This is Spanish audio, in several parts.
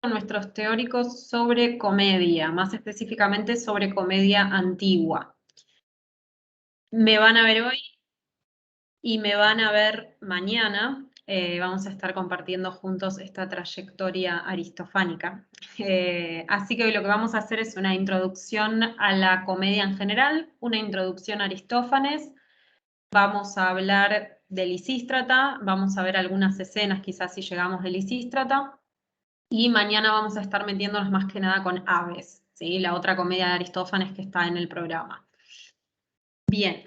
nuestros teóricos sobre comedia, más específicamente sobre comedia antigua. Me van a ver hoy y me van a ver mañana. Vamos a estar compartiendo juntos esta trayectoria aristofánica. Así que hoy lo que vamos a hacer es una introducción a la comedia en general, una introducción a Aristófanes. Vamos a hablar de Lisístrata, vamos a ver algunas escenas, quizás si llegamos de Lisístrata. Y mañana vamos a estar metiéndonos más que nada con Aves, ¿sí? La otra comedia de Aristófanes que está en el programa. Bien.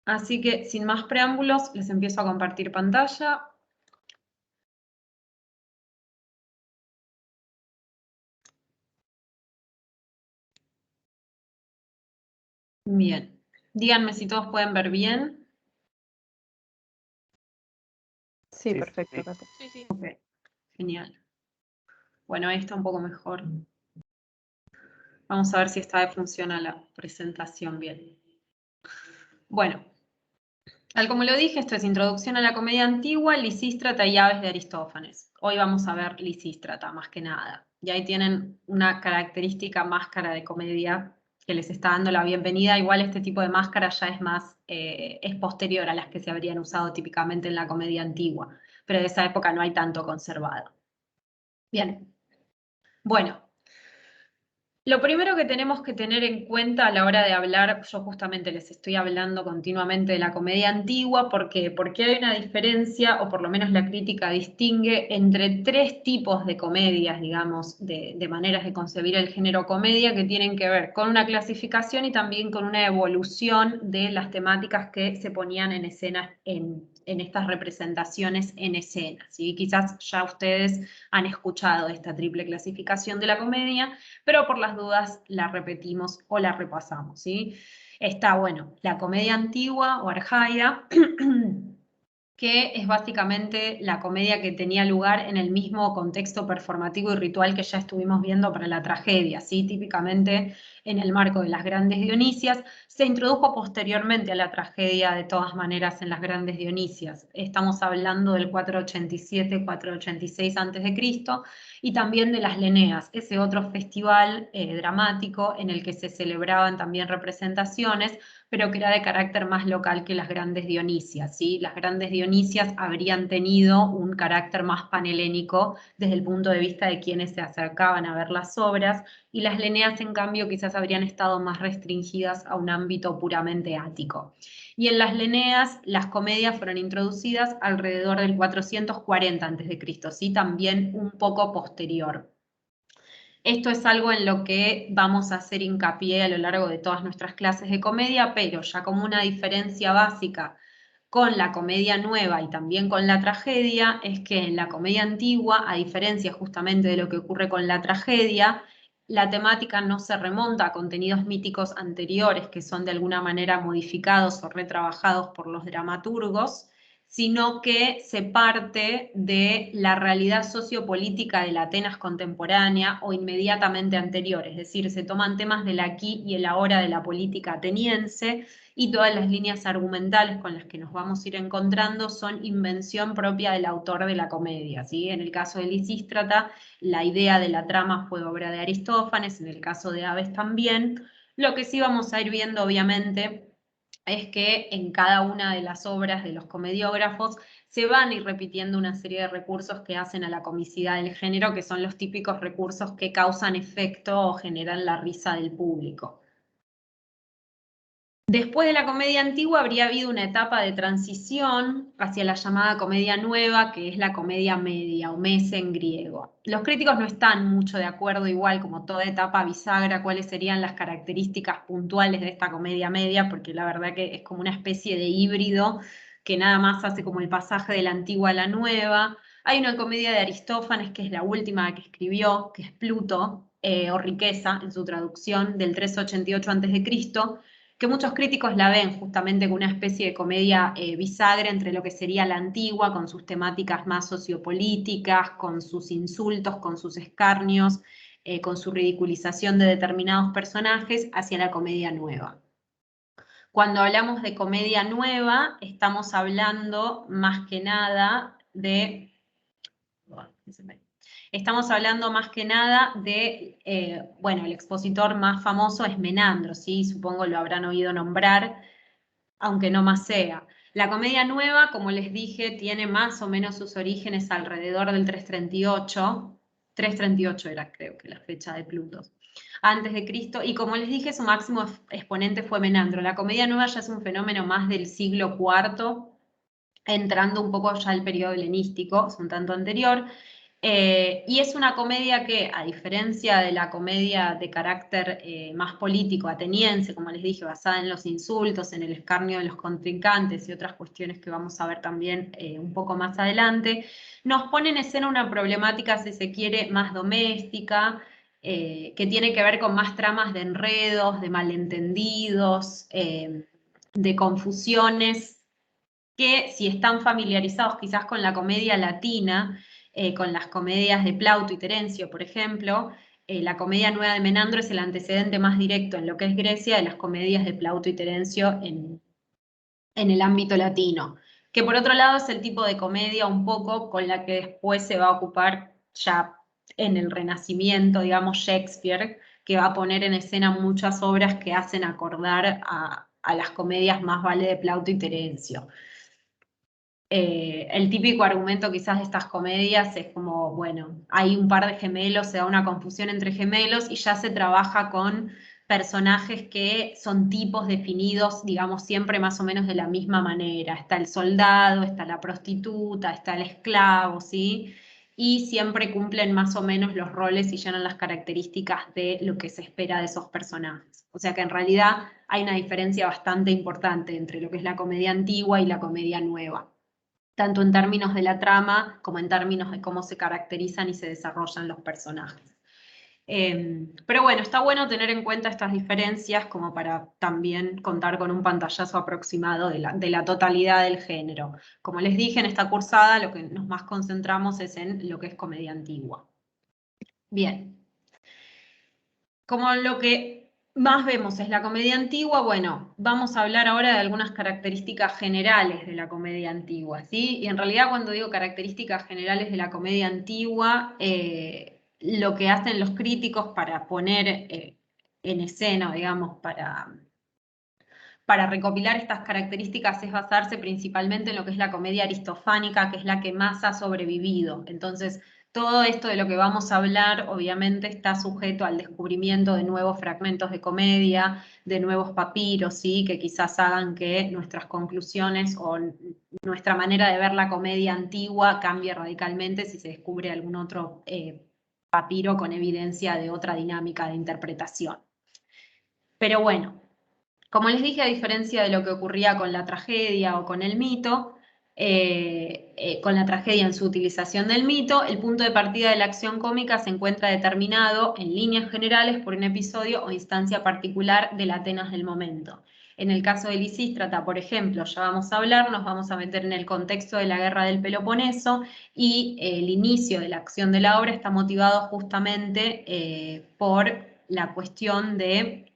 Así que, sin más preámbulos, les empiezo a compartir pantalla. Bien. Díganme si todos pueden ver bien. Sí, perfecto, Cate. Sí. Ok, genial. Bueno, ahí está un poco mejor. Vamos a ver si esta vez funciona la presentación bien. Bueno, tal como lo dije, esto es Introducción a la Comedia Antigua, Lisístrata y Aves de Aristófanes. Hoy vamos a ver Lisístrata, más que nada. Y ahí tienen una característica máscara de comedia que les está dando la bienvenida. Igual este tipo de máscara ya es más, es posterior a las que se habrían usado típicamente en la comedia antigua, pero de esa época no hay tanto conservado. Bien, bueno. Lo primero que tenemos que tener en cuenta a la hora de hablar, yo justamente les estoy hablando continuamente de la comedia antigua, ¿por qué? Porque hay una diferencia, o por lo menos la crítica distingue, entre tres tipos de comedias, digamos, de maneras de concebir el género comedia que tienen que ver con una clasificación y también con una evolución de las temáticas que se ponían en escena en estas representaciones en escena, ¿sí? Quizás ya ustedes han escuchado esta triple clasificación de la comedia, pero por las dudas la repetimos o la repasamos, ¿sí? Está, bueno, la comedia antigua o arjaia, que es básicamente la comedia que tenía lugar en el mismo contexto performativo y ritual que ya estuvimos viendo para la tragedia, ¿sí? Típicamente en el marco de las grandes Dionisias. Se introdujo posteriormente a la tragedia de todas maneras en las grandes Dionisias. Estamos hablando del 487, 486 a.C. y también de las Leneas, ese otro festival dramático en el que se celebraban también representaciones, pero que era de carácter más local que las grandes Dionisias, ¿sí? Las grandes Dionisias habrían tenido un carácter más panhelénico desde el punto de vista de quienes se acercaban a ver las obras, y las Leneas, en cambio, quizás habrían estado más restringidas a un ámbito puramente ático. Y en las Leneas, las comedias fueron introducidas alrededor del 440 a.C., ¿sí? También un poco posterior. Esto es algo en lo que vamos a hacer hincapié a lo largo de todas nuestras clases de comedia, pero ya como una diferencia básica con la comedia nueva y también con la tragedia, es que en la comedia antigua, a diferencia justamente de lo que ocurre con la tragedia, la temática no se remonta a contenidos míticos anteriores que son de alguna manera modificados o retrabajados por los dramaturgos, sino que se parte de la realidad sociopolítica de la Atenas contemporánea o inmediatamente anterior, es decir, se toman temas del aquí y el ahora de la política ateniense, y todas las líneas argumentales con las que nos vamos a ir encontrando son invención propia del autor de la comedia, ¿sí? En el caso de Lisístrata, la idea de la trama fue obra de Aristófanes, en el caso de Aves también. Lo que sí vamos a ir viendo, obviamente, es que en cada una de las obras de los comediógrafos se van a ir repitiendo una serie de recursos que hacen a la comicidad del género, que son los típicos recursos que causan efecto o generan la risa del público. Después de la comedia antigua habría habido una etapa de transición hacia la llamada comedia nueva, que es la comedia media o mese en griego. Los críticos no están mucho de acuerdo, igual como toda etapa bisagra, cuáles serían las características puntuales de esta comedia media, porque la verdad que es como una especie de híbrido que nada más hace como el pasaje de la antigua a la nueva. Hay una comedia de Aristófanes, que es la última que escribió, que es Pluto, o Riqueza, en su traducción, del 388 a.C., que muchos críticos la ven justamente como una especie de comedia bisagra entre lo que sería la antigua, con sus temáticas más sociopolíticas, con sus insultos, con sus escarnios, con su ridiculización de determinados personajes, hacia la comedia nueva. Cuando hablamos de comedia nueva, estamos hablando más que nada de Estamos hablando más que nada de, bueno, el expositor más famoso es Menandro, ¿sí? Supongo lo habrán oído nombrar, aunque no más sea. La comedia nueva, como les dije, tiene más o menos sus orígenes alrededor del 338. 338 era, creo que la fecha de Pluto, antes de Cristo, y como les dije, su máximo exponente fue Menandro. La comedia nueva ya es un fenómeno más del siglo IV, entrando un poco ya al periodo helenístico, es un tanto anterior, y es una comedia que, a diferencia de la comedia de carácter más político ateniense, como les dije, basada en los insultos, en el escarnio de los contrincantes y otras cuestiones que vamos a ver también un poco más adelante, nos pone en escena una problemática, si se quiere, más doméstica, que tiene que ver con más tramas de enredos, de malentendidos, de confusiones que si están familiarizados quizás con la comedia latina, con las comedias de Plauto y Terencio, por ejemplo, la comedia nueva de Menandro es el antecedente más directo en lo que es Grecia de las comedias de Plauto y Terencio en el ámbito latino, que por otro lado es el tipo de comedia un poco con la que después se va a ocupar ya en el Renacimiento, digamos, Shakespeare, que va a poner en escena muchas obras que hacen acordar a las comedias más vale de Plauto y Terencio. El típico argumento quizás de estas comedias es como, bueno, hay un par de gemelos, se da una confusión entre gemelos y ya se trabaja con personajes que son tipos definidos, digamos, siempre más o menos de la misma manera. Está el soldado, está la prostituta, está el esclavo, ¿sí? Y siempre cumplen más o menos los roles y llenan las características de lo que se espera de esos personajes. O sea que en realidad hay una diferencia bastante importante entre lo que es la comedia antigua y la comedia nueva, tanto en términos de la trama como en términos de cómo se caracterizan y se desarrollan los personajes. Pero bueno, está bueno tener en cuenta estas diferencias como para también contar con un pantallazo aproximado de la totalidad del género. Como les dije, en esta cursada lo que nos más concentramos es en lo que es comedia antigua. Bien. Como lo que más vemos es la comedia antigua, bueno, vamos a hablar ahora de algunas características generales de la comedia antigua, ¿sí? Y en realidad cuando digo características generales de la comedia antigua, lo que hacen los críticos para poner en escena, digamos, para recopilar estas características es basarse principalmente en lo que es la comedia aristofánica, que es la que más ha sobrevivido. Entonces, todo esto de lo que vamos a hablar, obviamente, está sujeto al descubrimiento de nuevos fragmentos de comedia, de nuevos papiros, ¿sí? Que quizás hagan que nuestras conclusiones o nuestra manera de ver la comedia antigua cambie radicalmente si se descubre algún otro papiro con evidencia de otra dinámica de interpretación. Pero bueno, como les dije, a diferencia de lo que ocurría con la tragedia o con el mito, con la tragedia en su utilización del mito, el punto de partida de la acción cómica se encuentra determinado en líneas generales por un episodio o instancia particular del Atenas del momento. En el caso de Lisístrata, por ejemplo, ya vamos a hablar, nos vamos a meter en el contexto de la guerra del Peloponeso y el inicio de la acción de la obra está motivado justamente por la cuestión de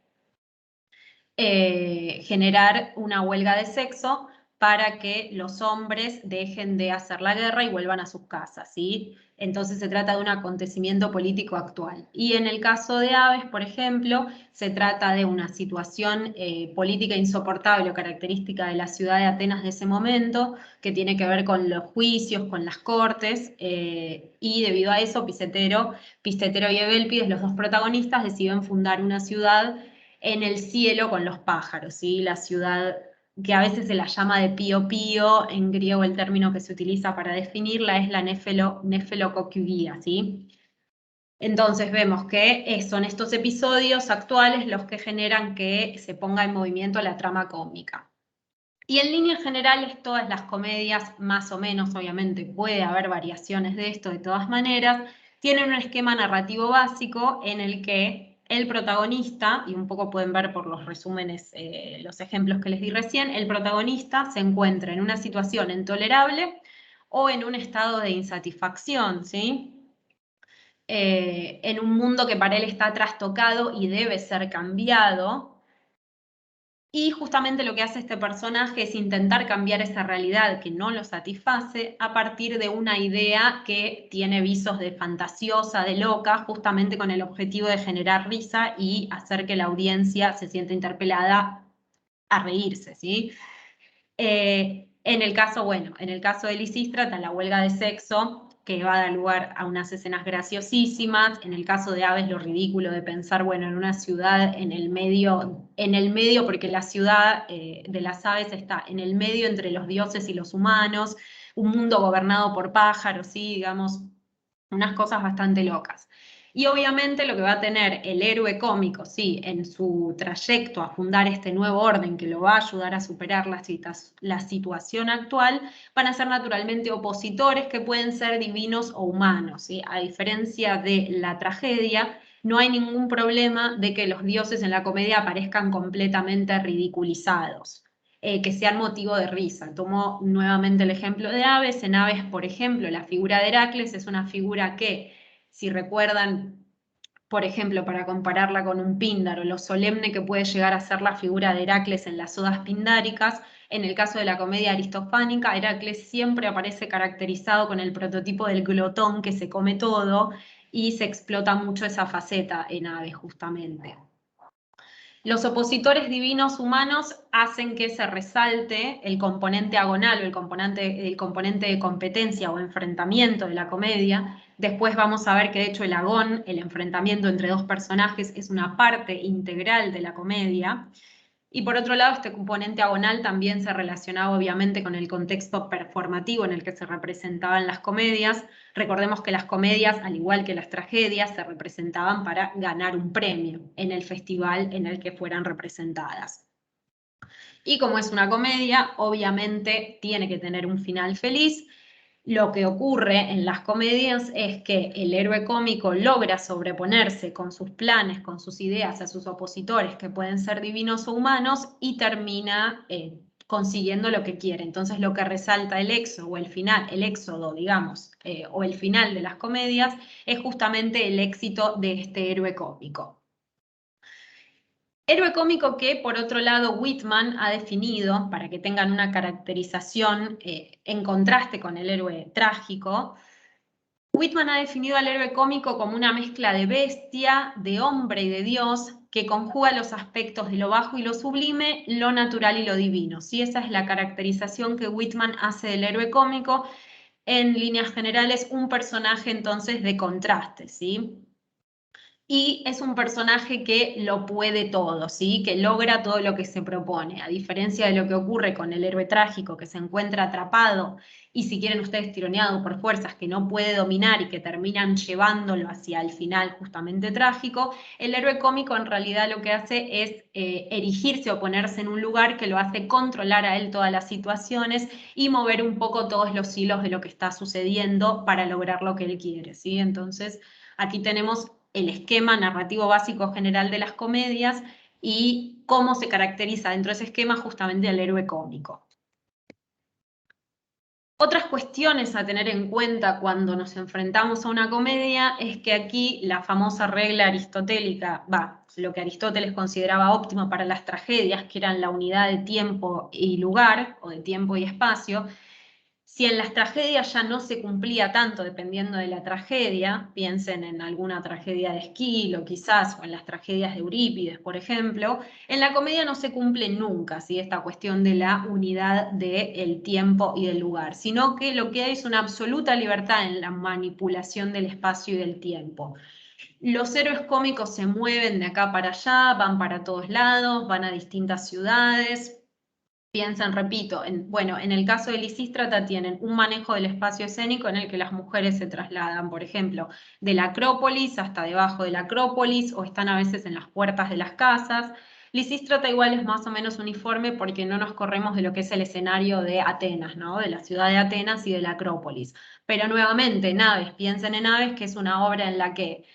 generar una huelga de sexo para que los hombres dejen de hacer la guerra y vuelvan a sus casas, ¿sí? Entonces se trata de un acontecimiento político actual. Y en el caso de Aves, por ejemplo, se trata de una situación política insoportable o característica de la ciudad de Atenas de ese momento, que tiene que ver con los juicios, con las cortes, y debido a eso Pistetero y Evelpides, los dos protagonistas, deciden fundar una ciudad en el cielo con los pájaros, ¿sí? La ciudad que a veces se la llama de Pío Pío, en griego el término que se utiliza para definirla es la Nefelocoquia, ¿sí? Entonces vemos que son estos episodios actuales los que generan que se ponga en movimiento la trama cómica. Y en líneas generales, todas las comedias, más o menos, obviamente puede haber variaciones de esto de todas maneras, tienen un esquema narrativo básico en el que el protagonista, y un poco pueden ver por los resúmenes, los ejemplos que les di recién, el protagonista se encuentra en una situación intolerable o en un estado de insatisfacción, ¿sí? En un mundo que para él está trastocado y debe ser cambiado. Y justamente lo que hace este personaje es intentar cambiar esa realidad que no lo satisface a partir de una idea que tiene visos de fantasiosa, de loca, justamente con el objetivo de generar risa y hacer que la audiencia se sienta interpelada a reírse, ¿sí? En el caso, bueno, en el caso de Lisístrata, la huelga de sexo, que va a dar lugar a unas escenas graciosísimas. En el caso de Aves, lo ridículo de pensar, bueno, en una ciudad en el medio, porque la ciudad de las aves está en el medio entre los dioses y los humanos, un mundo gobernado por pájaros, ¿sí? Digamos, unas cosas bastante locas. Y obviamente lo que va a tener el héroe cómico, sí, en su trayecto a fundar este nuevo orden que lo va a ayudar a superar la situación actual, van a ser naturalmente opositores que pueden ser divinos o humanos, ¿sí? A diferencia de la tragedia, no hay ningún problema de que los dioses en la comedia aparezcan completamente ridiculizados. Que sean motivo de risa. Tomo nuevamente el ejemplo de Aves. En Aves, por ejemplo, la figura de Heracles es una figura que, si recuerdan, por ejemplo, para compararla con un píndaro, lo solemne que puede llegar a ser la figura de Heracles en las odas pindáricas, en el caso de la comedia aristofánica, Heracles siempre aparece caracterizado con el prototipo del glotón que se come todo, y se explota mucho esa faceta en Aves, justamente. Los opositores divinos humanos hacen que se resalte el componente agonal o el componente de competencia o enfrentamiento de la comedia. Después vamos a ver que de hecho el agón, el enfrentamiento entre dos personajes, es una parte integral de la comedia. Y por otro lado, este componente agonal también se relacionaba obviamente con el contexto performativo en el que se representaban las comedias. Recordemos que las comedias, al igual que las tragedias, se representaban para ganar un premio en el festival en el que fueran representadas. Y como es una comedia, obviamente tiene que tener un final feliz. Lo que ocurre en las comedias es que el héroe cómico logra sobreponerse con sus planes, con sus ideas a sus opositores, que pueden ser divinos o humanos, y termina consiguiendo lo que quiere. Entonces lo que resalta el éxodo o el final, el éxodo, digamos, o el final de las comedias, es justamente el éxito de este héroe cómico. Héroe cómico que, por otro lado, Whitman ha definido, para que tengan una caracterización en contraste con el héroe trágico. Whitman ha definido al héroe cómico como una mezcla de bestia, de hombre y de Dios, que conjuga los aspectos de lo bajo y lo sublime, lo natural y lo divino. ¿Sí? Esa es la caracterización que Whitman hace del héroe cómico. En líneas generales, un personaje entonces de contraste, ¿sí? Y es un personaje que lo puede todo, ¿sí? Que logra todo lo que se propone, a diferencia de lo que ocurre con el héroe trágico, que se encuentra atrapado y, si quieren ustedes, tironeado por fuerzas que no puede dominar y que terminan llevándolo hacia el final justamente trágico. El héroe cómico en realidad lo que hace es erigirse o ponerse en un lugar que lo hace controlar a él todas las situaciones y mover un poco todos los hilos de lo que está sucediendo para lograr lo que él quiere, ¿sí? Entonces, aquí tenemos el esquema narrativo básico general de las comedias y cómo se caracteriza dentro de ese esquema justamente el héroe cómico. Otras cuestiones a tener en cuenta cuando nos enfrentamos a una comedia es que aquí la famosa regla aristotélica, lo que Aristóteles consideraba óptimo para las tragedias, que eran la unidad de tiempo y lugar, o de tiempo y espacio. Si en las tragedias ya no se cumplía tanto dependiendo de la tragedia, piensen en alguna tragedia de Esquilo quizás, o en las tragedias de Eurípides, por ejemplo, en la comedia no se cumple nunca, ¿sí? Esta cuestión de la unidad del tiempo y del lugar, sino que lo que hay es una absoluta libertad en la manipulación del espacio y del tiempo. Los héroes cómicos se mueven de acá para allá, van para todos lados, van a distintas ciudades. Piensan, repito, en el caso de Lisístrata tienen un manejo del espacio escénico en el que las mujeres se trasladan, por ejemplo, de la Acrópolis hasta debajo de la Acrópolis, o están a veces en las puertas de las casas. Lisístrata igual es más o menos uniforme porque no nos corremos de lo que es el escenario de Atenas, ¿no? De la ciudad de Atenas y de la Acrópolis. Pero nuevamente, Naves, piensen en Naves, que es una obra en la que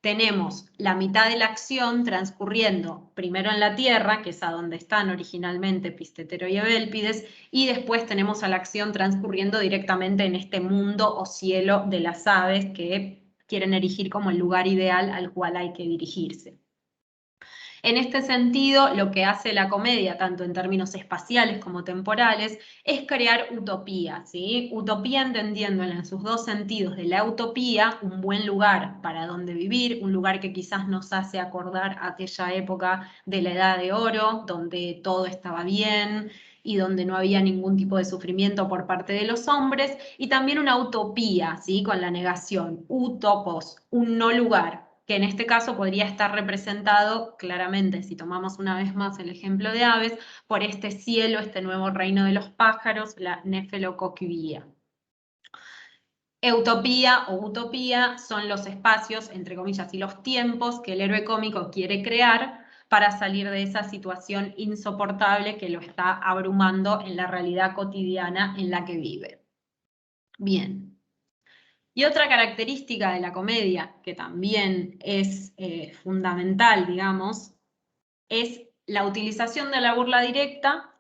tenemos la mitad de la acción transcurriendo primero en la Tierra, que es a donde están originalmente Pistetero y Evélpides, y después tenemos a la acción transcurriendo directamente en este mundo o cielo de las aves que quieren erigir como el lugar ideal al cual hay que dirigirse. En este sentido, lo que hace la comedia, tanto en términos espaciales como temporales, es crear utopía, ¿sí? Utopía entendiéndola en sus dos sentidos, de la utopía, un buen lugar para donde vivir, un lugar que quizás nos hace acordar aquella época de la Edad de Oro, donde todo estaba bien y donde no había ningún tipo de sufrimiento por parte de los hombres, y también una utopía, ¿sí? Con la negación, utopos, un no lugar, que en este caso podría estar representado claramente, si tomamos una vez más el ejemplo de aves, por este cielo, este nuevo reino de los pájaros, la Nefelococquía. Utopía o utopía son los espacios, entre comillas, y los tiempos que el héroe cómico quiere crear para salir de esa situación insoportable que lo está abrumando en la realidad cotidiana en la que vive. Bien. Y otra característica de la comedia, que también es fundamental, digamos, es la utilización de la burla directa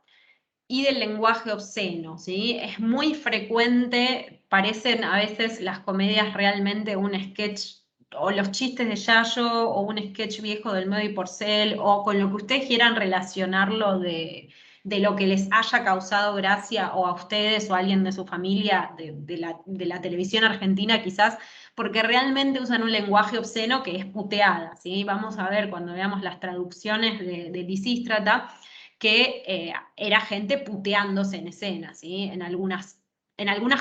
y del lenguaje obsceno, ¿sí? Es muy frecuente, parecen a veces las comedias realmente un sketch, o los chistes de Yayo, o un sketch viejo del Medio y Porcel, o con lo que ustedes quieran relacionarlo de lo que les haya causado gracia, o a ustedes o a alguien de su familia, de la televisión argentina quizás, porque realmente usan un lenguaje obsceno que es puteada, ¿sí? Vamos a ver cuando veamos las traducciones de Lisístrata, que era gente puteándose en escena, ¿sí? En algunas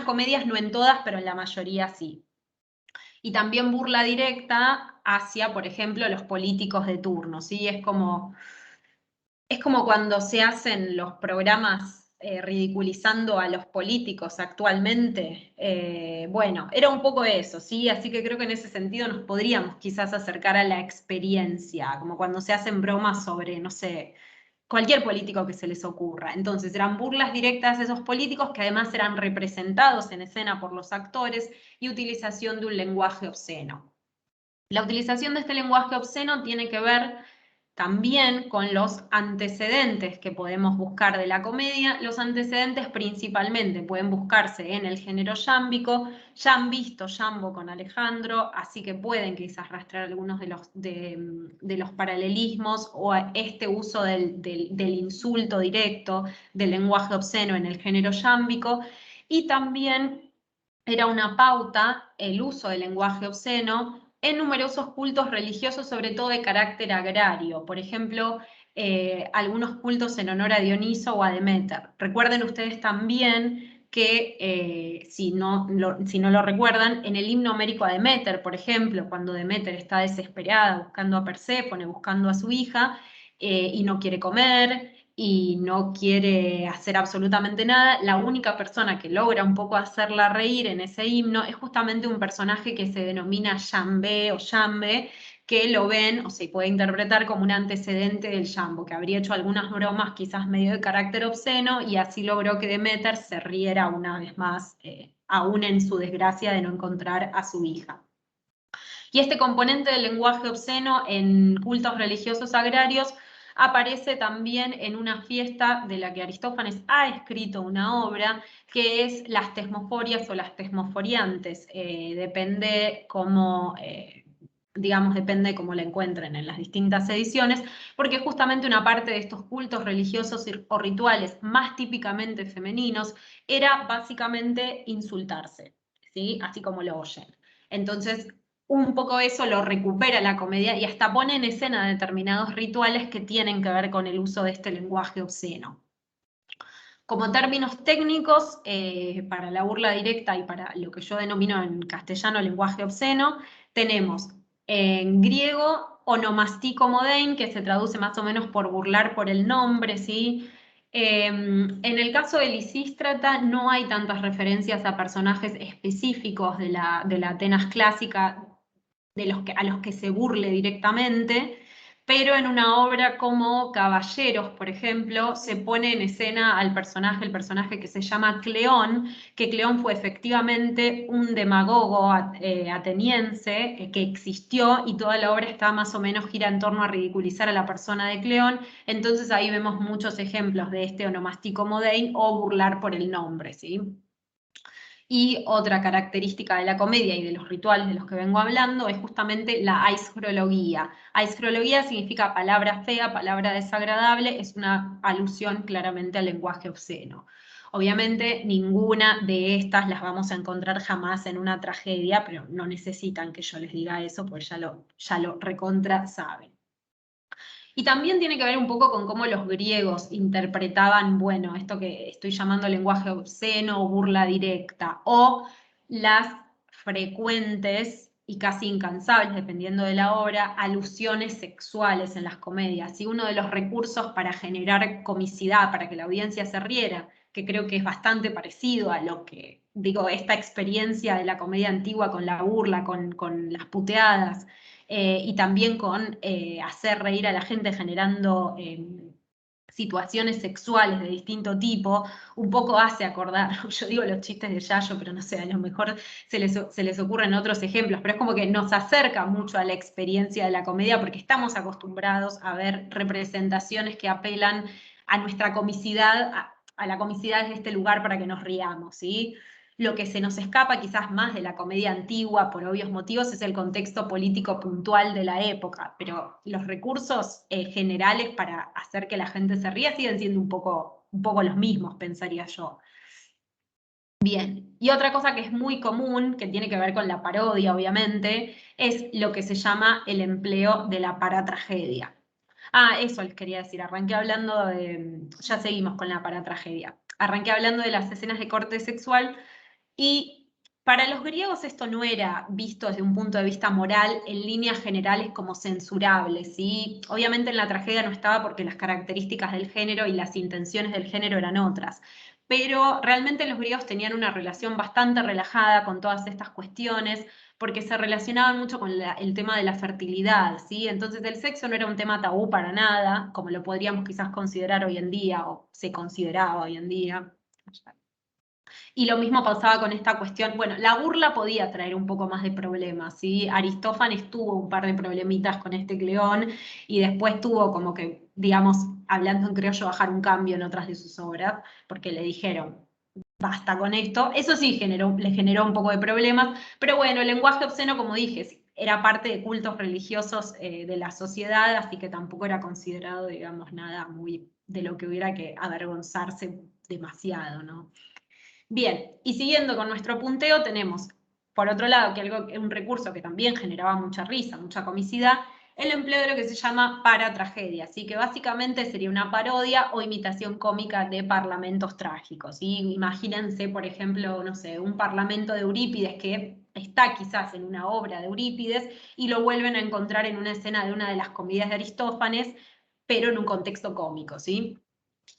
comedias, no en todas, pero en la mayoría sí. Y también burla directa hacia, por ejemplo, los políticos de turno, ¿sí? Es como cuando se hacen los programas ridiculizando a los políticos actualmente. Bueno, era un poco eso, ¿sí? Así que creo que en ese sentido nos podríamos quizás acercar a la experiencia, como cuando se hacen bromas sobre, no sé, cualquier político que se les ocurra. Entonces eran burlas directas de esos políticos que además eran representados en escena por los actores y utilización de un lenguaje obsceno. La utilización de este lenguaje obsceno tiene que ver también con los antecedentes que podemos buscar de la comedia. Los antecedentes principalmente pueden buscarse en el género yámbico. Ya han visto Yambo con Alejandro, así que pueden quizás rastrear algunos de los paralelismos o este uso del insulto directo, del lenguaje obsceno en el género yámbico. Y también era una pauta el uso del lenguaje obsceno en numerosos cultos religiosos, sobre todo de carácter agrario. Por ejemplo, algunos cultos en honor a Dioniso o a Deméter. Recuerden ustedes también que, si no lo recuerdan, en el himno homérico a Deméter, por ejemplo, cuando Deméter está desesperada buscando a Perséfone, buscando a su hija, y no quiere comer, y no quiere hacer absolutamente nada, la única persona que logra un poco hacerla reír en ese himno es justamente un personaje que se denomina Yambé o Yambe, que lo ven o se puede interpretar como un antecedente del Yambo, que habría hecho algunas bromas quizás medio de carácter obsceno y así logró que Deméter se riera una vez más, aún en su desgracia de no encontrar a su hija. Y este componente del lenguaje obsceno en cultos religiosos agrarios aparece también en una fiesta de la que Aristófanes ha escrito una obra, que es las tesmoforias o las tesmoforiantes. Depende cómo, digamos, depende cómo la encuentren en las distintas ediciones, porque justamente una parte de estos cultos religiosos o rituales más típicamente femeninos era básicamente insultarse, ¿sí? Así como lo oyen. Entonces, un poco eso lo recupera la comedia y hasta pone en escena determinados rituales que tienen que ver con el uso de este lenguaje obsceno. Como términos técnicos, para la burla directa y para lo que yo denomino en castellano lenguaje obsceno, tenemos en griego onomastíco modein, que se traduce más o menos por burlar por el nombre, ¿sí? En el caso de Lisístrata no hay tantas referencias a personajes específicos de la Atenas clásica a los que se burle directamente, pero en una obra como Caballeros, por ejemplo, se pone en escena al personaje, el personaje que se llama Cleón, que Cleón fue efectivamente un demagogo ateniense que existió y toda la obra está más o menos gira en torno a ridiculizar a la persona de Cleón, entonces ahí vemos muchos ejemplos de este onomástico modein o burlar por el nombre, ¿sí? Y otra característica de la comedia y de los rituales de los que vengo hablando es justamente la aiscrología. Aiscrología significa palabra fea, palabra desagradable, es una alusión claramente al lenguaje obsceno. Obviamente ninguna de estas las vamos a encontrar jamás en una tragedia, pero no necesitan que yo les diga eso, porque ya lo recontra saben. Y también tiene que ver un poco con cómo los griegos interpretaban, bueno, esto que estoy llamando lenguaje obsceno o burla directa, o las frecuentes y casi incansables, dependiendo de la obra, alusiones sexuales en las comedias. Y uno de los recursos para generar comicidad, para que la audiencia se riera, que creo que es bastante parecido a lo que, digo, esta experiencia de la comedia antigua con la burla, con las puteadas, y también con hacer reír a la gente generando situaciones sexuales de distinto tipo, un poco hace acordar, yo digo los chistes de Yayo, pero no sé, a lo mejor se les ocurren otros ejemplos, pero es como que nos acerca mucho a la experiencia de la comedia porque estamos acostumbrados a ver representaciones que apelan a nuestra comicidad, a la comicidad de este lugar para que nos riamos, ¿sí? Lo que se nos escapa quizás más de la comedia antigua, por obvios motivos, es el contexto político puntual de la época, pero los recursos generales para hacer que la gente se ría siguen siendo un poco los mismos, pensaría yo. Bien, y otra cosa que es muy común, que tiene que ver con la parodia, obviamente, es lo que se llama el empleo de la paratragedia. Ah, eso les quería decir, arranqué hablando de, ya seguimos con la paratragedia. Arranqué hablando de las escenas de corte sexual y para los griegos esto no era visto desde un punto de vista moral en líneas generales como censurable, ¿sí? Obviamente en la tragedia no estaba porque las características del género y las intenciones del género eran otras, pero realmente los griegos tenían una relación bastante relajada con todas estas cuestiones porque se relacionaban mucho con el tema de la fertilidad, ¿sí? Entonces el sexo no era un tema tabú para nada, como lo podríamos quizás considerar hoy en día o se consideraba hoy en día. Y lo mismo pasaba con esta cuestión, bueno, la burla podía traer un poco más de problemas, ¿sí? Aristófanes tuvo un par de problemitas con este Cleón y después tuvo como que, digamos, hablando en criollo, bajar un cambio en otras de sus obras, porque le dijeron, basta con esto. Eso sí le generó un poco de problemas, pero bueno, el lenguaje obsceno, como dije, era parte de cultos religiosos de la sociedad, así que tampoco era considerado, digamos, nada muy de lo que hubiera que avergonzarse demasiado, ¿no? Bien, y siguiendo con nuestro punteo, tenemos, por otro lado, un recurso que también generaba mucha risa, mucha comicidad, el empleo de lo que se llama paratragedia, así que básicamente sería una parodia o imitación cómica de parlamentos trágicos. ¿Sí? Imagínense, por ejemplo, no sé, un parlamento de Eurípides que está quizás en una obra de Eurípides y lo vuelven a encontrar en una escena de una de las comedias de Aristófanes, pero en un contexto cómico, ¿sí?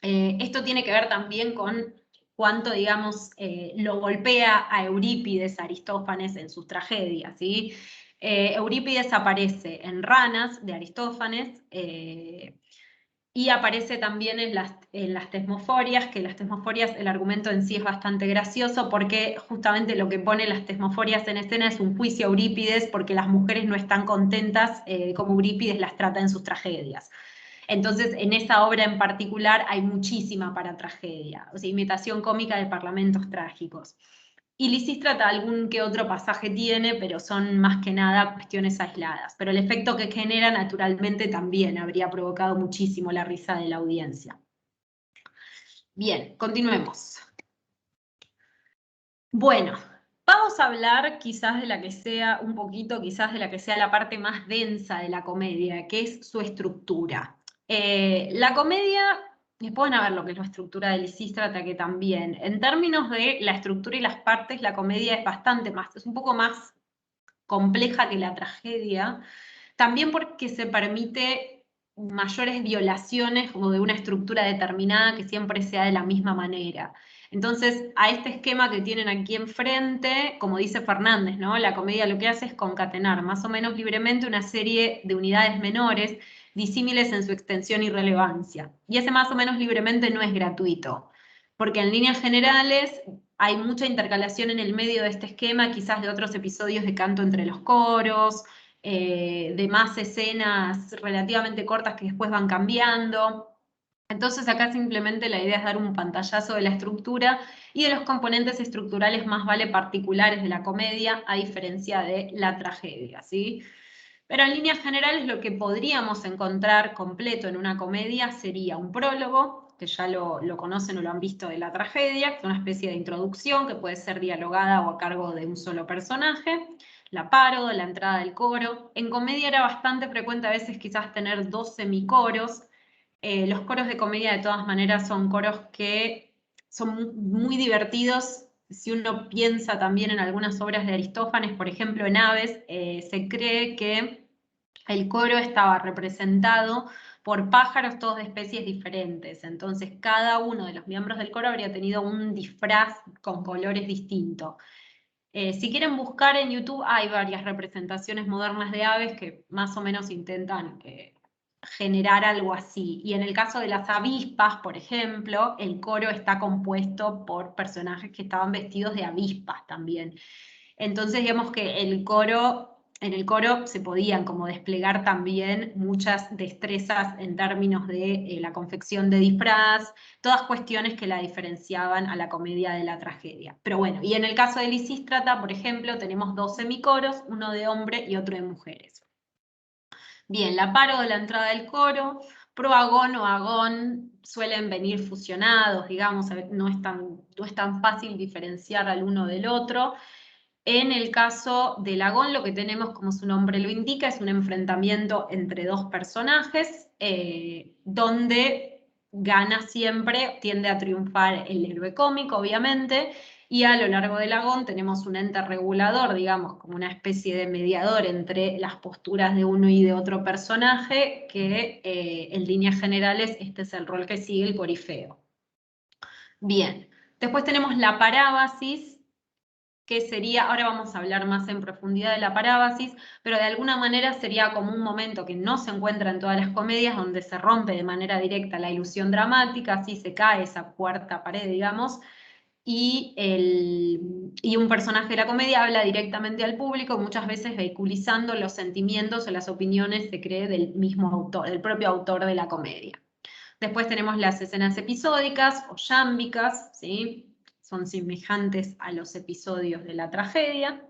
Esto tiene que ver también con cuánto, digamos, lo golpea a Eurípides, a Aristófanes en sus tragedias, ¿sí? Eurípides aparece en Ranas de Aristófanes y aparece también en las tesmoforias, que las tesmoforias, el argumento en sí es bastante gracioso porque justamente lo que pone las tesmoforias en escena es un juicio a Eurípides porque las mujeres no están contentas como Eurípides las trata en sus tragedias. Entonces, en esa obra en particular hay muchísima paratragedia, o sea, imitación cómica de parlamentos trágicos. Y Lisístrata algún que otro pasaje tiene, pero son más que nada cuestiones aisladas. Pero el efecto que genera naturalmente también habría provocado muchísimo la risa de la audiencia. Bien, continuemos. Bueno, vamos a hablar quizás de la que sea un poquito, quizás de la que sea la parte más densa de la comedia, que es su estructura. La comedia, después van a ver lo que es la estructura de Lisístrata, que también, en términos de la estructura y las partes, la comedia es bastante más, es un poco más compleja que la tragedia, también porque se permite mayores violaciones como de una estructura determinada que siempre sea de la misma manera. Entonces, a este esquema que tienen aquí enfrente, como dice Fernández, ¿no? La comedia lo que hace es concatenar más o menos libremente una serie de unidades menores, disímiles en su extensión y relevancia. Y ese más o menos libremente no es gratuito, porque en líneas generales hay mucha intercalación en el medio de este esquema, quizás de otros episodios de canto entre los coros, de más escenas relativamente cortas que después van cambiando. Entonces acá simplemente la idea es dar un pantallazo de la estructura y de los componentes estructurales más vale particulares de la comedia, a diferencia de la tragedia, ¿sí? Pero en líneas generales lo que podríamos encontrar completo en una comedia sería un prólogo, que ya lo conocen o lo han visto de la tragedia, que es una especie de introducción que puede ser dialogada o a cargo de un solo personaje, la parodia, la entrada del coro. En comedia era bastante frecuente a veces quizás tener 2 semicoros. Los coros de comedia de todas maneras son coros que son muy divertidos. Si uno piensa también en algunas obras de Aristófanes, por ejemplo en Aves, se cree que el coro estaba representado por pájaros todos de especies diferentes. Entonces cada uno de los miembros del coro habría tenido un disfraz con colores distintos. Si quieren buscar en YouTube, hay varias representaciones modernas de aves que más o menos intentan generar algo así. Y en el caso de las avispas, por ejemplo, el coro está compuesto por personajes que estaban vestidos de avispas también. Entonces, digamos que en el coro se podían como desplegar también muchas destrezas en términos de la confección de disfraz, todas cuestiones que la diferenciaban a la comedia de la tragedia. Pero bueno, y en el caso de Lisístrata, por ejemplo, tenemos 2 semicoros, uno de hombre y otro de mujeres. Bien, la paro de la entrada del coro, proagón o agón suelen venir fusionados, digamos, no es tan fácil diferenciar al uno del otro. En el caso del agón, lo que tenemos, como su nombre lo indica, es un enfrentamiento entre 2 personajes, donde gana siempre, tiende a triunfar el héroe cómico, obviamente, y a lo largo del agón tenemos un ente regulador, digamos, como una especie de mediador entre las posturas de uno y de otro personaje, que en líneas generales este es el rol que sigue el corifeo. Bien, después tenemos la parábasis, que sería, ahora vamos a hablar más en profundidad de la parábasis, pero de alguna manera sería como un momento que no se encuentra en todas las comedias, donde se rompe de manera directa la ilusión dramática, así se cae esa cuarta pared, digamos, y un personaje de la comedia habla directamente al público, muchas veces vehiculizando los sentimientos o las opiniones, se cree, del mismo autor, del propio autor de la comedia. Después tenemos las escenas episódicas o yámbicas, ¿sí? Son semejantes a los episodios de la tragedia,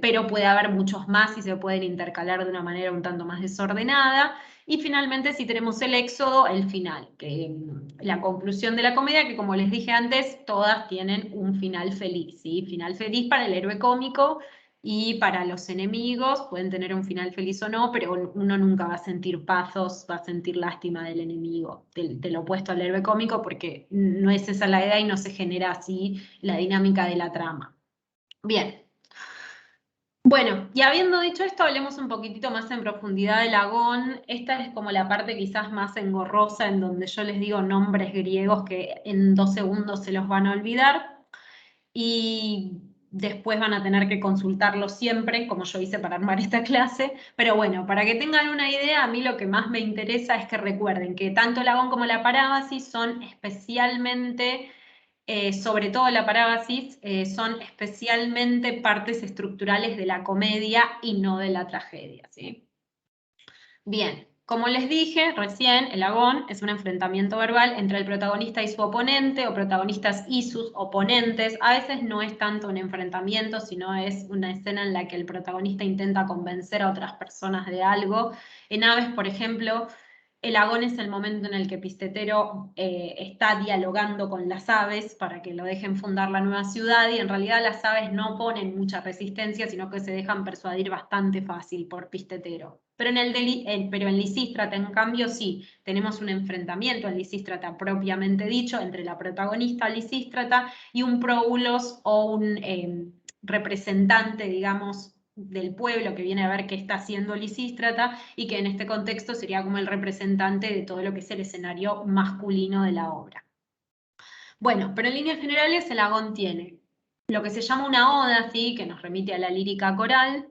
pero puede haber muchos más y se pueden intercalar de una manera un tanto más desordenada. Y finalmente, si tenemos el éxodo, el final, que la conclusión de la comedia, que como les dije antes, todas tienen un final feliz, ¿sí? Final feliz para el héroe cómico y para los enemigos, pueden tener un final feliz o no, pero uno nunca va a sentir pathos, va a sentir lástima del enemigo, del opuesto al héroe cómico, porque no es esa la idea y no se genera así la dinámica de la trama. Bien. Bueno, y habiendo dicho esto, hablemos un poquitito más en profundidad del agón. Esta es como la parte quizás más engorrosa, en donde yo les digo nombres griegos que en 2 segundos se los van a olvidar y después van a tener que consultarlo siempre, como yo hice para armar esta clase. Pero bueno, para que tengan una idea, a mí lo que más me interesa es que recuerden que tanto el agón como la parábasis son especialmente sobre todo la parábasis, son especialmente partes estructurales de la comedia y no de la tragedia, ¿sí? Bien, como les dije recién, el agón es un enfrentamiento verbal entre el protagonista y su oponente, o protagonistas y sus oponentes. A veces no es tanto un enfrentamiento, sino es una escena en la que el protagonista intenta convencer a otras personas de algo. En Aves, por ejemplo, el agón es el momento en el que Pistetero está dialogando con las aves para que lo dejen fundar la nueva ciudad, y en realidad las aves no ponen mucha resistencia, sino que se dejan persuadir bastante fácil por Pistetero. Pero en Lisístrata, en cambio, sí, tenemos un enfrentamiento en Lisístrata propiamente dicho entre la protagonista Lisístrata y un próbulos o un representante, digamos, del pueblo que viene a ver qué está haciendo Lisístrata, y que en este contexto sería como el representante de todo lo que es el escenario masculino de la obra. Bueno, pero en líneas generales el agón tiene lo que se llama una oda, ¿sí? Que nos remite a la lírica coral,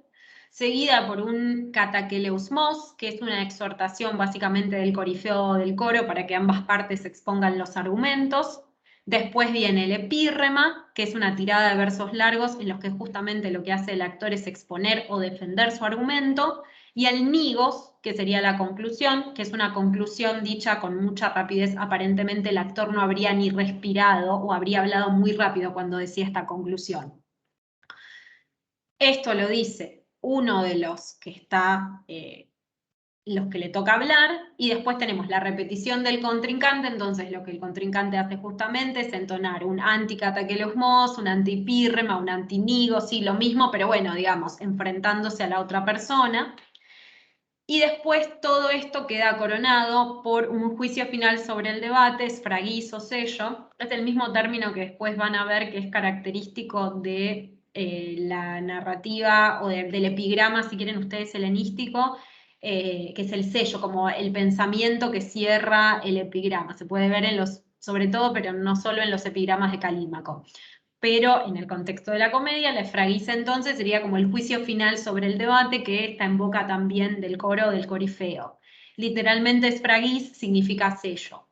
seguida por un katakeleusimos, que es una exhortación básicamente del corifeo del coro para que ambas partes expongan los argumentos. Después viene el epírrema, que es una tirada de versos largos en los que justamente lo que hace el actor es exponer o defender su argumento. y el nigos, que sería la conclusión, que es una conclusión dicha con mucha rapidez. Aparentemente el actor no habría ni respirado o habría hablado muy rápido cuando decía esta conclusión. Esto lo dice uno de los que está... los que le toca hablar, y después tenemos la repetición del contrincante. Entonces lo que el contrincante hace justamente es entonar un anticataquelosmos, un antipírrema, un antinigo, sí, lo mismo, pero bueno, digamos, enfrentándose a la otra persona. Y después todo esto queda coronado por un juicio final sobre el debate, esfraguiz o sello. Es el mismo término que después van a ver que es característico de la narrativa o del epigrama, si quieren ustedes, helenístico, que es el sello, como el pensamiento que cierra el epigrama. Se puede ver en los, sobre todo, pero no solo en los epigramas de Calímaco. Pero en el contexto de la comedia, la esfraguisa entonces sería como el juicio final sobre el debate, que está en boca también del coro del corifeo. Literalmente esfraguis significa sello.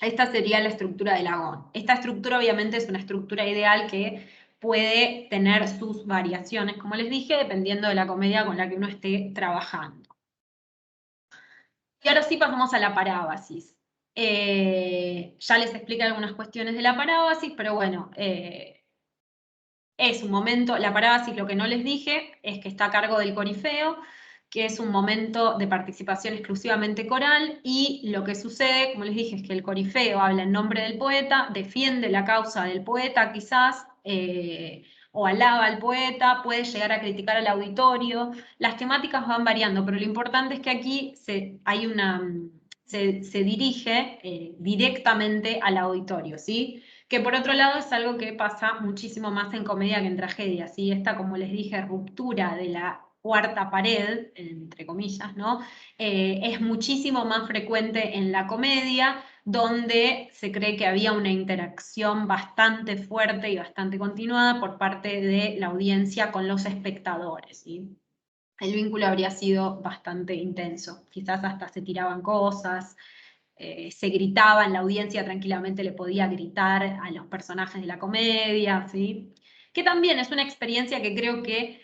Esta sería la estructura del agón. Esta estructura obviamente es una estructura ideal que puede tener sus variaciones, como les dije, dependiendo de la comedia con la que uno esté trabajando. Y ahora sí pasamos a la parábasis. Ya les expliqué algunas cuestiones de la parábasis, pero bueno, es un momento, la parábasis, lo que no les dije, es que está a cargo del corifeo, que es un momento de participación exclusivamente coral, y lo que sucede, como les dije, es que el corifeo habla en nombre del poeta, defiende la causa del poeta quizás, o alaba al poeta, puede llegar a criticar al auditorio. Las temáticas van variando, pero lo importante es que aquí se dirige directamente al auditorio, ¿sí? Que por otro lado es algo que pasa muchísimo más en comedia que en tragedia, ¿sí? Esta, como les dije, ruptura de la cuarta pared, entre comillas, ¿no? Es muchísimo más frecuente en la comedia, donde se cree que había una interacción bastante fuerte y bastante continuada por parte de la audiencia con los espectadores, ¿sí? El vínculo habría sido bastante intenso, quizás hasta se tiraban cosas, se gritaba en la audiencia, tranquilamente le podía gritar a los personajes de la comedia, ¿sí? Que también es una experiencia que creo que,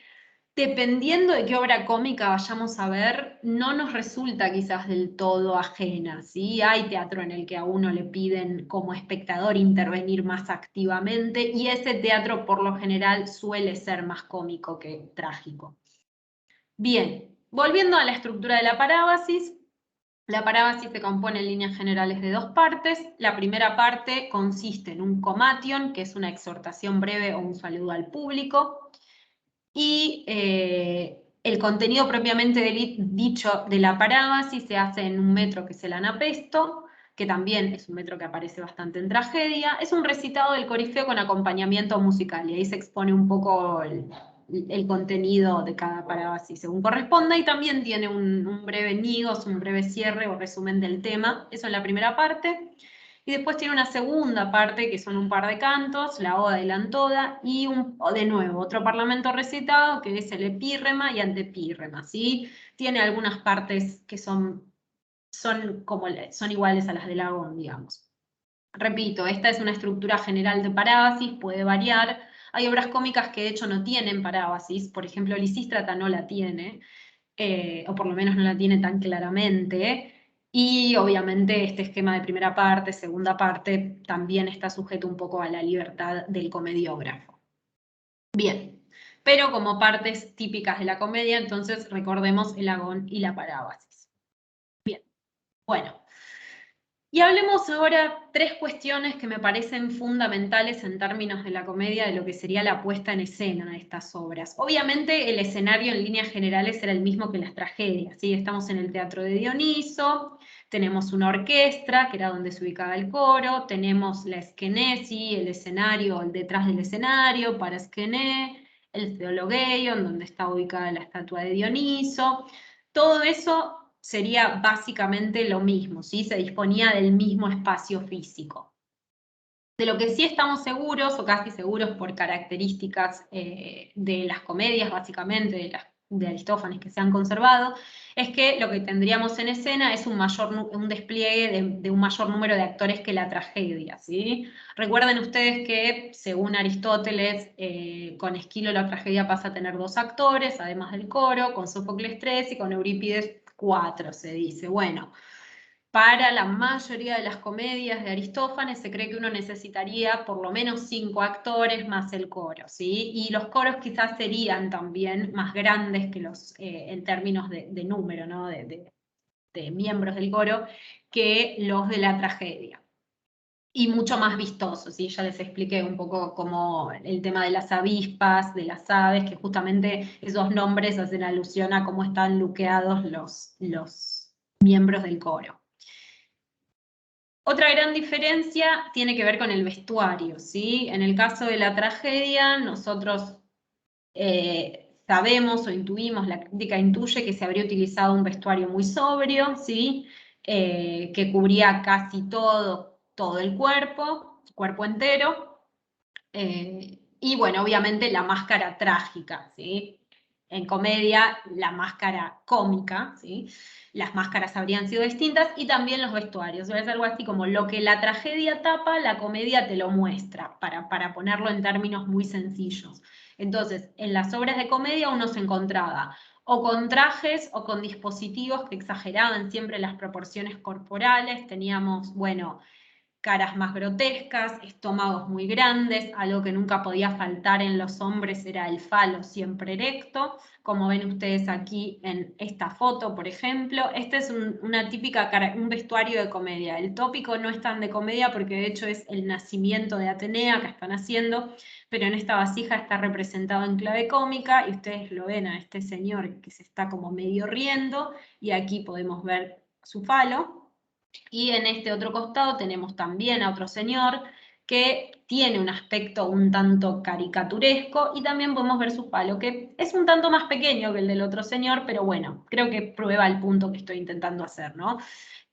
dependiendo de qué obra cómica vayamos a ver, no nos resulta quizás del todo ajena, ¿sí? Hay teatro en el que a uno le piden como espectador intervenir más activamente, y ese teatro por lo general suele ser más cómico que trágico. Bien, volviendo a la estructura de la parábasis. La parábasis se compone en líneas generales de dos partes. La primera parte consiste en un comation, que es una exhortación breve o un saludo al público, y el contenido propiamente dicho de la parábasis se hace en un metro que es el anapesto, que también es un metro que aparece bastante en tragedia. Es un recitado del corifeo con acompañamiento musical, y ahí se expone un poco el contenido de cada parábasis según corresponda, y también tiene un breve nigos, un breve cierre o resumen del tema. Eso en la primera parte. Y después tiene una segunda parte, que son un par de cantos, la oda y la antoda, y de nuevo, otro parlamento recitado, que es el epírrema y antepírrema, ¿sí? Tiene algunas partes que son iguales a las del agón, digamos. Repito, esta es una estructura general de parábasis, puede variar. Hay obras cómicas que de hecho no tienen parábasis, por ejemplo, Lisístrata no la tiene, o por lo menos no la tiene tan claramente. Y obviamente este esquema de primera parte, segunda parte, también está sujeto un poco a la libertad del comediógrafo. Bien, pero como partes típicas de la comedia, entonces recordemos el agón y la parábasis. Bien, bueno. Y hablemos ahora tres cuestiones que me parecen fundamentales en términos de la comedia, de lo que sería la puesta en escena de estas obras. Obviamente el escenario en líneas generales era el mismo que en las tragedias, ¿sí? Estamos en el Teatro de Dioniso, tenemos una orquesta, que era donde se ubicaba el coro, tenemos la esquenesi, el escenario, el detrás del escenario, para esquené, el theologeion, donde está ubicada la estatua de Dioniso. Todo eso sería básicamente lo mismo, ¿sí? Se disponía del mismo espacio físico. De lo que sí estamos seguros, o casi seguros por características de las comedias, básicamente, de las de Aristófanes que se han conservado, es que lo que tendríamos en escena es un despliegue de un mayor número de actores que la tragedia, ¿sí? Recuerden ustedes que, según Aristóteles, con Esquilo la tragedia pasa a tener 2 actores, además del coro, con Sófocles 3 y con Eurípides 4, se dice. Bueno, para la mayoría de las comedias de Aristófanes se cree que uno necesitaría por lo menos 5 actores más el coro, ¿sí? Y los coros quizás serían también más grandes que los, en términos de número, ¿no? de miembros del coro, que los de la tragedia. Y mucho más vistosos, ¿sí? Ya les expliqué un poco como el tema de las avispas, de las aves, que justamente esos nombres hacen alusión a cómo están luqueados los miembros del coro. Otra gran diferencia tiene que ver con el vestuario, ¿sí? En el caso de la tragedia, nosotros sabemos o intuimos, la crítica intuye que se habría utilizado un vestuario muy sobrio, ¿sí? Que cubría casi todo el cuerpo entero, y bueno, obviamente la máscara trágica, ¿sí? En comedia, la máscara cómica, ¿sí? Las máscaras habrían sido distintas, y también los vestuarios. Es algo así como lo que la tragedia tapa, la comedia te lo muestra, para ponerlo en términos muy sencillos. Entonces, en las obras de comedia uno se encontraba o con trajes o con dispositivos que exageraban siempre las proporciones corporales. Teníamos, bueno, caras más grotescas, estómagos muy grandes, algo que nunca podía faltar en los hombres era el falo siempre erecto, como ven ustedes aquí en esta foto, por ejemplo. Este es una típica un vestuario de comedia. El tópico no es tan de comedia porque de hecho es el nacimiento de Atenea que están haciendo, pero en esta vasija está representado en clave cómica, y ustedes lo ven a este señor que se está como medio riendo, y aquí podemos ver su falo. Y en este otro costado tenemos también a otro señor que tiene un aspecto un tanto caricaturesco, y también podemos ver su palo, que es un tanto más pequeño que el del otro señor, pero bueno, creo que prueba el punto que estoy intentando hacer, ¿no?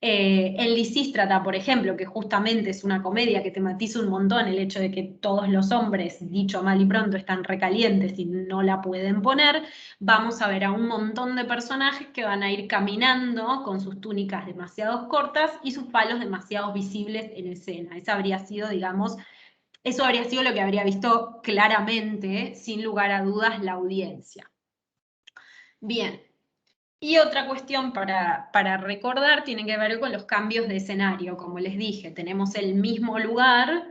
En Lisístrata, por ejemplo, que justamente es una comedia que tematiza un montón el hecho de que todos los hombres, dicho mal y pronto, están recalientes y no la pueden poner, vamos a ver a un montón de personajes que van a ir caminando con sus túnicas demasiado cortas y sus palos demasiado visibles en escena. Esa habría sido, digamos, eso habría sido lo que habría visto claramente, sin lugar a dudas, la audiencia. Bien. Y otra cuestión para recordar tiene que ver con los cambios de escenario. Como les dije, tenemos el mismo lugar,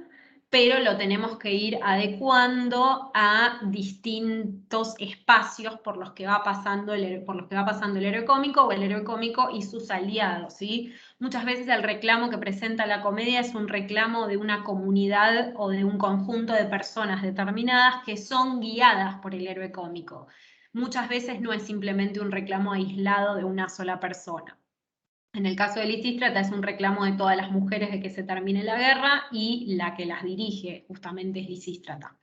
pero lo tenemos que ir adecuando a distintos espacios por los que va pasando el héroe cómico, o el héroe cómico y sus aliados, ¿sí? Muchas veces el reclamo que presenta la comedia es un reclamo de una comunidad o de un conjunto de personas determinadas que son guiadas por el héroe cómico. Muchas veces no es simplemente un reclamo aislado de una sola persona. En el caso de Lisístrata es un reclamo de todas las mujeres de que se termine la guerra, y la que las dirige justamente es Lisístrata.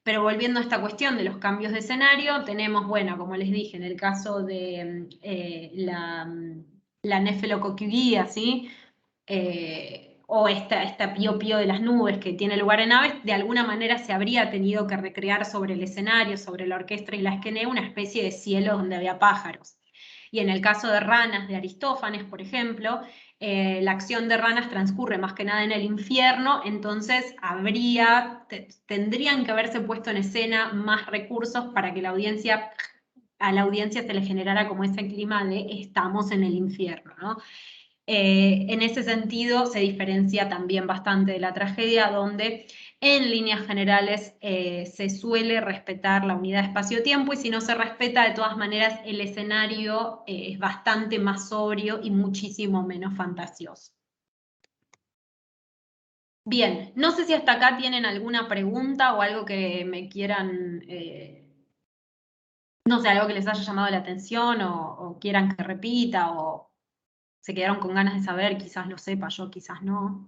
Pero volviendo a esta cuestión de los cambios de escenario, tenemos, bueno, como les dije, en el caso de la Nefelocoquidía, ¿sí? O esta Pío Pío de las nubes que tiene lugar en Aves, de alguna manera se habría tenido que recrear sobre el escenario, sobre la orquesta y la esquenea, una especie de cielo donde había pájaros. Y en el caso de Ranas de Aristófanes, por ejemplo, la acción de Ranas transcurre más que nada en el infierno, entonces tendrían que haberse puesto en escena más recursos para que a la audiencia se le generara como ese clima de estamos en el infierno, ¿no? En ese sentido se diferencia también bastante de la tragedia, donde en líneas generales se suele respetar la unidad espacio-tiempo, y si no se respeta, de todas maneras el escenario es bastante más sobrio y muchísimo menos fantasioso. Bien, no sé si hasta acá tienen alguna pregunta o algo que me quieran, no sé, algo que les haya llamado la atención o quieran que repita, o se quedaron con ganas de saber, quizás lo sepa yo, quizás no.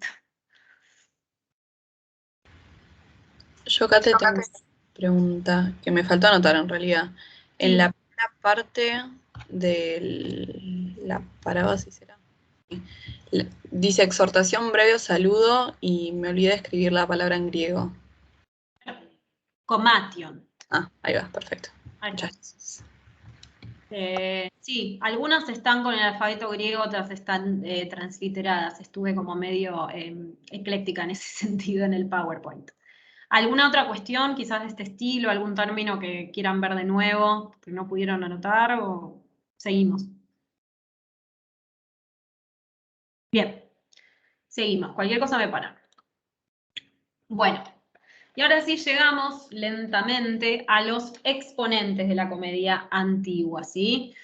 Yo acá te tengo una pregunta que me faltó anotar en realidad. Sí. En la primera parte de la parábasis, ¿será? Dice exhortación, breve o saludo, y me olvidé de escribir la palabra en griego. Comation. Ah, ahí va, perfecto. Ahí está. Muchas gracias. Sí, algunas están con el alfabeto griego, otras están transliteradas. Estuve como medio ecléctica en ese sentido en el PowerPoint. ¿Alguna otra cuestión, quizás de este estilo, algún término que quieran ver de nuevo, que no pudieron anotar, o seguimos? Bien, seguimos. Cualquier cosa me para. Bueno, y ahora sí llegamos lentamente a los exponentes de la comedia antigua, ¿sí?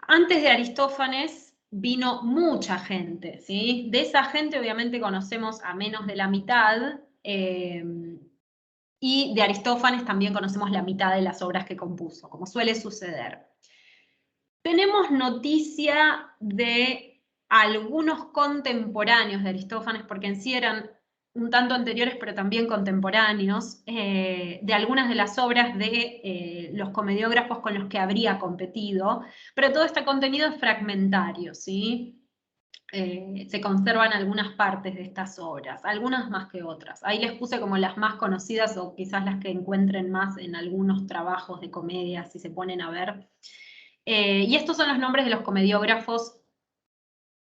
Antes de Aristófanes vino mucha gente, ¿sí? De esa gente obviamente conocemos a menos de la mitad, y de Aristófanes también conocemos la mitad de las obras que compuso, como suele suceder. Tenemos noticia de algunos contemporáneos de Aristófanes, porque en sí eran un tanto anteriores, pero también contemporáneos, de algunas de las obras de los comediógrafos con los que habría competido, pero todo este contenido es fragmentario, ¿sí? Se conservan algunas partes de estas obras, algunas más que otras. Ahí les puse como las más conocidas o quizás las que encuentren más en algunos trabajos de comedia, si se ponen a ver. Y estos son los nombres de los comediógrafos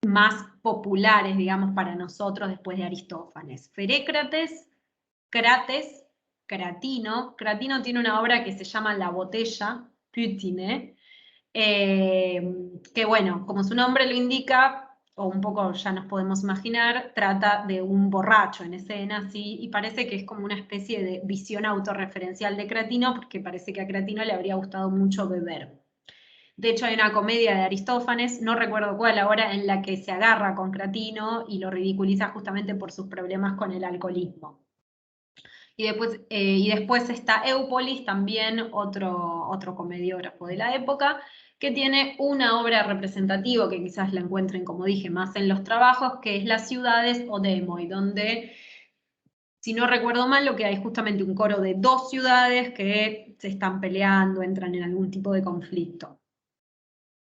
más populares, digamos, para nosotros después de Aristófanes. Ferécrates, Crates, Cratino. Cratino tiene una obra que se llama La botella, Putine, que bueno, como su nombre lo indica, o un poco ya nos podemos imaginar, trata de un borracho en escena, ¿sí? Y parece que es como una especie de visión autorreferencial de Cratino, porque parece que a Cratino le habría gustado mucho beber. De hecho, hay una comedia de Aristófanes, no recuerdo cuál ahora, en la que se agarra con Cratino y lo ridiculiza justamente por sus problemas con el alcoholismo. Y después está Éupolis, también otro comediógrafo de la época, que tiene una obra representativa, que quizás la encuentren, como dije, más en los trabajos, que es Las ciudades o Demoi, donde, si no recuerdo mal, lo que hay es justamente un coro de dos ciudades que se están peleando, entran en algún tipo de conflicto.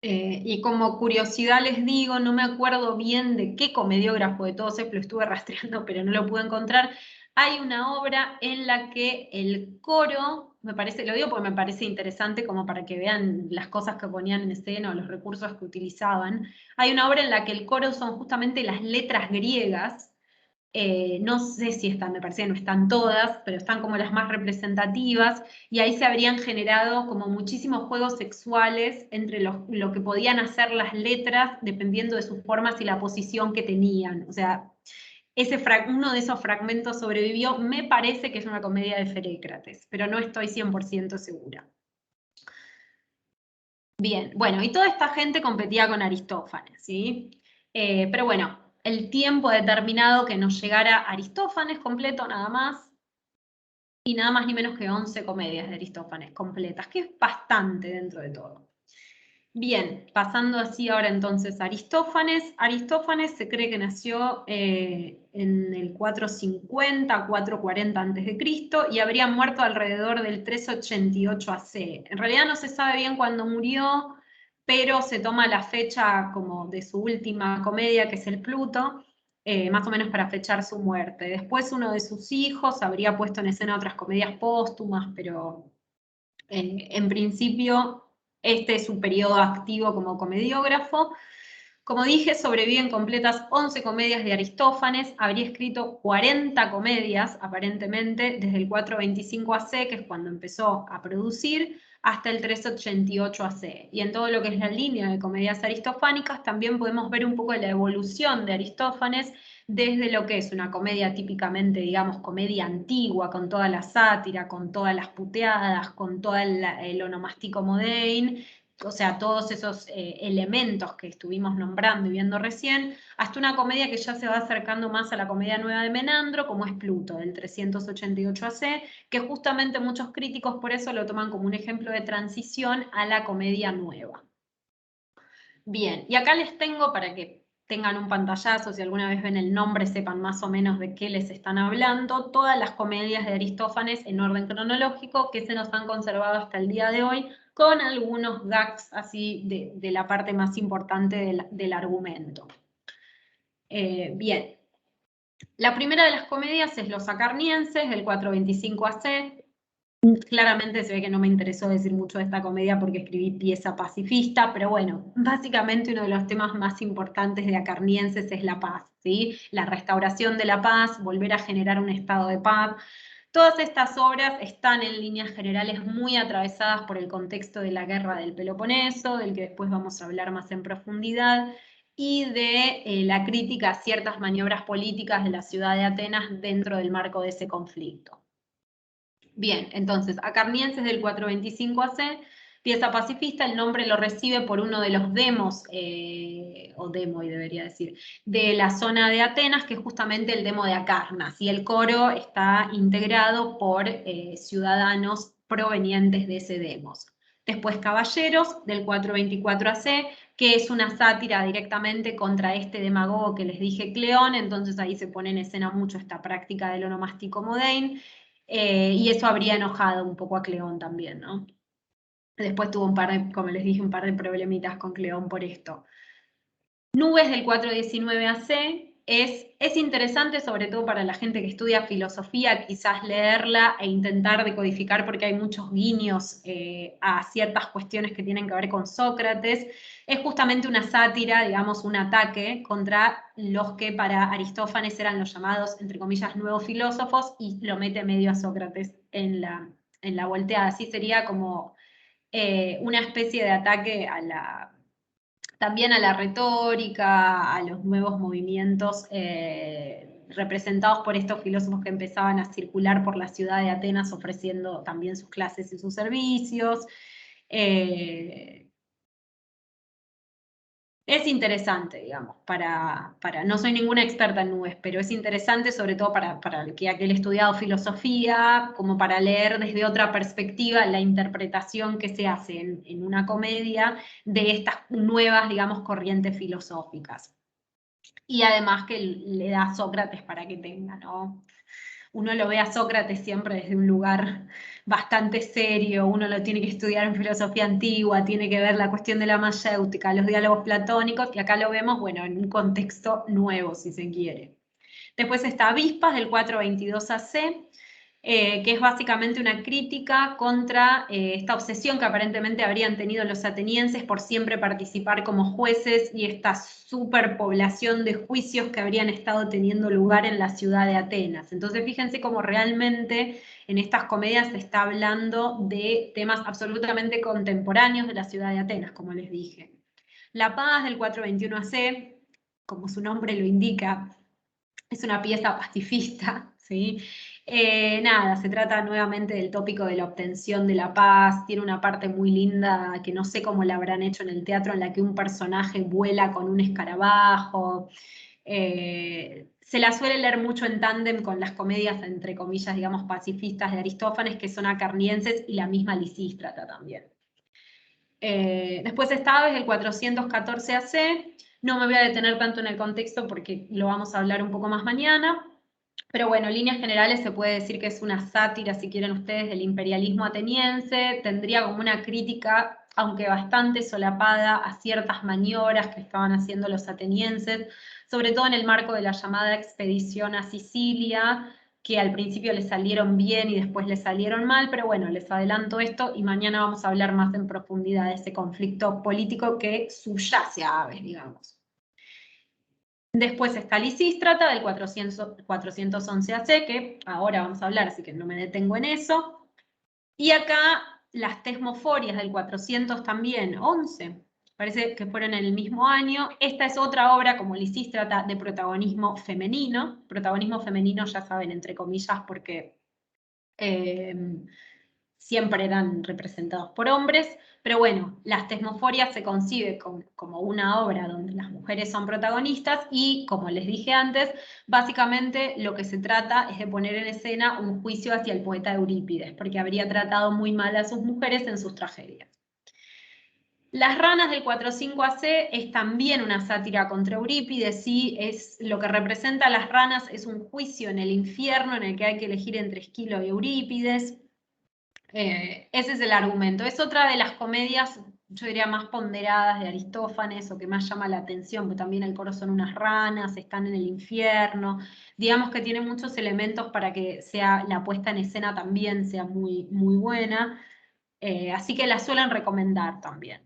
Y como curiosidad les digo, no me acuerdo bien de qué comediógrafo de todos lo estuve rastreando, pero no lo pude encontrar. Hay una obra en la que el coro, me parece, lo digo porque me parece interesante como para que vean las cosas que ponían en escena o los recursos que utilizaban. Hay una obra en la que el coro son justamente las letras griegas. No sé si están, me parece que no están todas, pero están como las más representativas, y ahí se habrían generado como muchísimos juegos sexuales entre lo que podían hacer las letras dependiendo de sus formas y la posición que tenían. O sea, uno de esos fragmentos sobrevivió, me parece que es una comedia de Ferécrates, pero no estoy 100% segura. Bien, bueno, y toda esta gente competía con Aristófanes, ¿sí? Pero bueno, el tiempo determinado que nos llegara Aristófanes completo nada más, y nada más ni menos que 11 comedias de Aristófanes completas, que es bastante dentro de todo. Bien, pasando así ahora entonces a Aristófanes. Aristófanes se cree que nació en el 450, 440 a.C. y habría muerto alrededor del 388 AC. En realidad no se sabe bien cuándo murió, pero se toma la fecha como de su última comedia, que es el Pluto, más o menos para fechar su muerte. Después uno de sus hijos habría puesto en escena otras comedias póstumas, pero en principio este es su periodo activo como comediógrafo. Como dije, sobreviven completas 11 comedias de Aristófanes, habría escrito 40 comedias aparentemente desde el 425 AC, que es cuando empezó a producir, hasta el 388 AC. Y en todo lo que es la línea de comedias aristofánicas también podemos ver un poco la evolución de Aristófanes desde lo que es una comedia típicamente, digamos, comedia antigua, con toda la sátira, con todas las puteadas, con todo el onomástico moderne, o sea, todos esos elementos que estuvimos nombrando y viendo recién, hasta una comedia que ya se va acercando más a la comedia nueva de Menandro, como es Pluto, del 388 AC, que justamente muchos críticos por eso lo toman como un ejemplo de transición a la comedia nueva. Bien, y acá les tengo para que tengan un pantallazo, si alguna vez ven el nombre sepan más o menos de qué les están hablando, todas las comedias de Aristófanes en orden cronológico que se nos han conservado hasta el día de hoy, con algunos gags así de la parte más importante del argumento. Bien, la primera de las comedias es Los Acarnienses, del 425 AC, Claramente se ve que no me interesó decir mucho de esta comedia porque escribí pieza pacifista, pero bueno, básicamente uno de los temas más importantes de Acarnienses es la paz, ¿sí? La restauración de la paz, volver a generar un estado de paz. Todas estas obras están en líneas generales muy atravesadas por el contexto de la guerra del Peloponeso, del que después vamos a hablar más en profundidad, y de la crítica a ciertas maniobras políticas de la ciudad de Atenas dentro del marco de ese conflicto. Bien, entonces, Acarnienses del 425 AC, pieza pacifista, el nombre lo recibe por uno de los demos, o demoi debería decir, de la zona de Atenas, que es justamente el demo de Acarnas, y el coro está integrado por ciudadanos provenientes de ese demos. Después Caballeros, del 424 AC, que es una sátira directamente contra este demagogo que les dije, Cleón, entonces ahí se pone en escena mucho esta práctica del onomástico modein, y eso habría enojado un poco a Cleón también, ¿no? Después tuvo un par de, como les dije, un par de problemitas con Cleón por esto. Nubes del 419 AC es interesante, sobre todo para la gente que estudia filosofía, quizás leerla e intentar decodificar porque hay muchos guiños a ciertas cuestiones que tienen que ver con Sócrates. Es justamente una sátira, digamos, un ataque contra los que para Aristófanes eran los llamados, entre comillas, nuevos filósofos, y lo mete medio a Sócrates en la volteada. Así sería como una especie de ataque también a la retórica, a los nuevos movimientos representados por estos filósofos que empezaban a circular por la ciudad de Atenas ofreciendo también sus clases y sus servicios. Es interesante, digamos, no soy ninguna experta en nubes, pero es interesante sobre todo para que aquel estudiado filosofía, como para leer desde otra perspectiva la interpretación que se hace en una comedia de estas nuevas, digamos, corrientes filosóficas. Y además que le da a Sócrates para que tenga, ¿no? Uno lo ve a Sócrates siempre desde un lugar bastante serio, uno lo tiene que estudiar en filosofía antigua, tiene que ver la cuestión de la mayéutica, los diálogos platónicos, y acá lo vemos, bueno, en un contexto nuevo, si se quiere. Después está Avispas, del 422 AC, que es básicamente una crítica contra esta obsesión que aparentemente habrían tenido los atenienses por siempre participar como jueces y esta superpoblación de juicios que habrían estado teniendo lugar en la ciudad de Atenas. Entonces fíjense cómo realmente en estas comedias se está hablando de temas absolutamente contemporáneos de la ciudad de Atenas, como les dije. La Paz, del 421 AC, como su nombre lo indica, es una pieza pacifista, ¿sí? Nada, se trata nuevamente del tópico de la obtención de la paz, tiene una parte muy linda que no sé cómo la habrán hecho en el teatro, en la que un personaje vuela con un escarabajo. Se la suele leer mucho en tándem con las comedias, entre comillas, digamos, pacifistas de Aristófanes, que son acarnienses, y la misma Lisístrata también. Después está Aves, el 414 AC. No me voy a detener tanto en el contexto porque lo vamos a hablar un poco más mañana. Pero bueno, en líneas generales se puede decir que es una sátira, si quieren ustedes, del imperialismo ateniense. Tendría como una crítica, aunque bastante solapada, a ciertas maniobras que estaban haciendo los atenienses, sobre todo en el marco de la llamada expedición a Sicilia, que al principio les salieron bien y después les salieron mal, pero bueno, les adelanto esto y mañana vamos a hablar más en profundidad de ese conflicto político que subyace a Aves, digamos. Después está Lisístrata, del 411 AC, que ahora vamos a hablar, así que no me detengo en eso. Y acá las Tesmoforias, del 400 también, 11, parece que fueron en el mismo año. Esta es otra obra, como Lisístrata, de protagonismo femenino. Protagonismo femenino, ya saben, entre comillas, porque siempre eran representados por hombres, pero bueno, las Tesmoforias se concibe como una obra donde las mujeres son protagonistas y, como les dije antes, básicamente lo que se trata es de poner en escena un juicio hacia el poeta Eurípides, porque habría tratado muy mal a sus mujeres en sus tragedias. Las ranas del 4.5 AC es también una sátira contra Eurípides, sí, es lo que representa a las ranas es un juicio en el infierno en el que hay que elegir entre Esquilo y Eurípides. Ese es el argumento. Es otra de las comedias yo diría más ponderadas de Aristófanes, o que más llama la atención, porque también el coro son unas ranas, están en el infierno, digamos que tiene muchos elementos para que sea, la puesta en escena también sea muy, muy buena, así que la suelen recomendar también,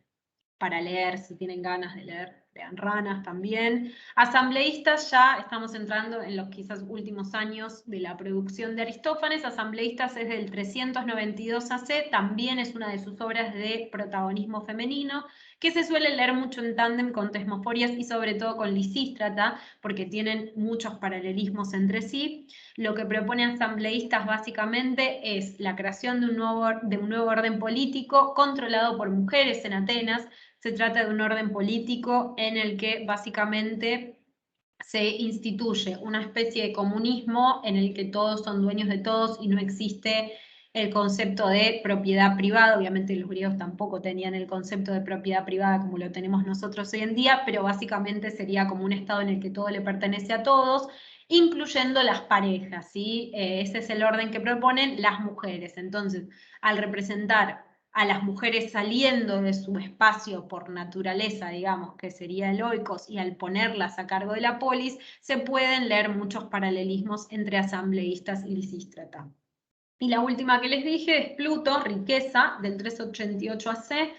para leer, si tienen ganas de leer, lean Ranas también. Asambleístas, ya estamos entrando en los quizás últimos años de la producción de Aristófanes. Asambleístas es del 392 AC, también es una de sus obras de protagonismo femenino, que se suele leer mucho en tándem con Tesmoforias y sobre todo con Lisístrata, porque tienen muchos paralelismos entre sí. Lo que propone Asambleístas básicamente es la creación de un nuevo orden político controlado por mujeres en Atenas. Se trata de un orden político en el que básicamente se instituye una especie de comunismo en el que todos son dueños de todos y no existe el concepto de propiedad privada. Obviamente los griegos tampoco tenían el concepto de propiedad privada como lo tenemos nosotros hoy en día, pero básicamente sería como un estado en el que todo le pertenece a todos, incluyendo las parejas, ¿sí? Ese es el orden que proponen las mujeres. Entonces, al representar a las mujeres saliendo de su espacio por naturaleza, digamos, que sería el oikos, y al ponerlas a cargo de la polis, se pueden leer muchos paralelismos entre asambleístas y Lisístrata. Y la última que les dije es Pluto, Riqueza, del 388 AC,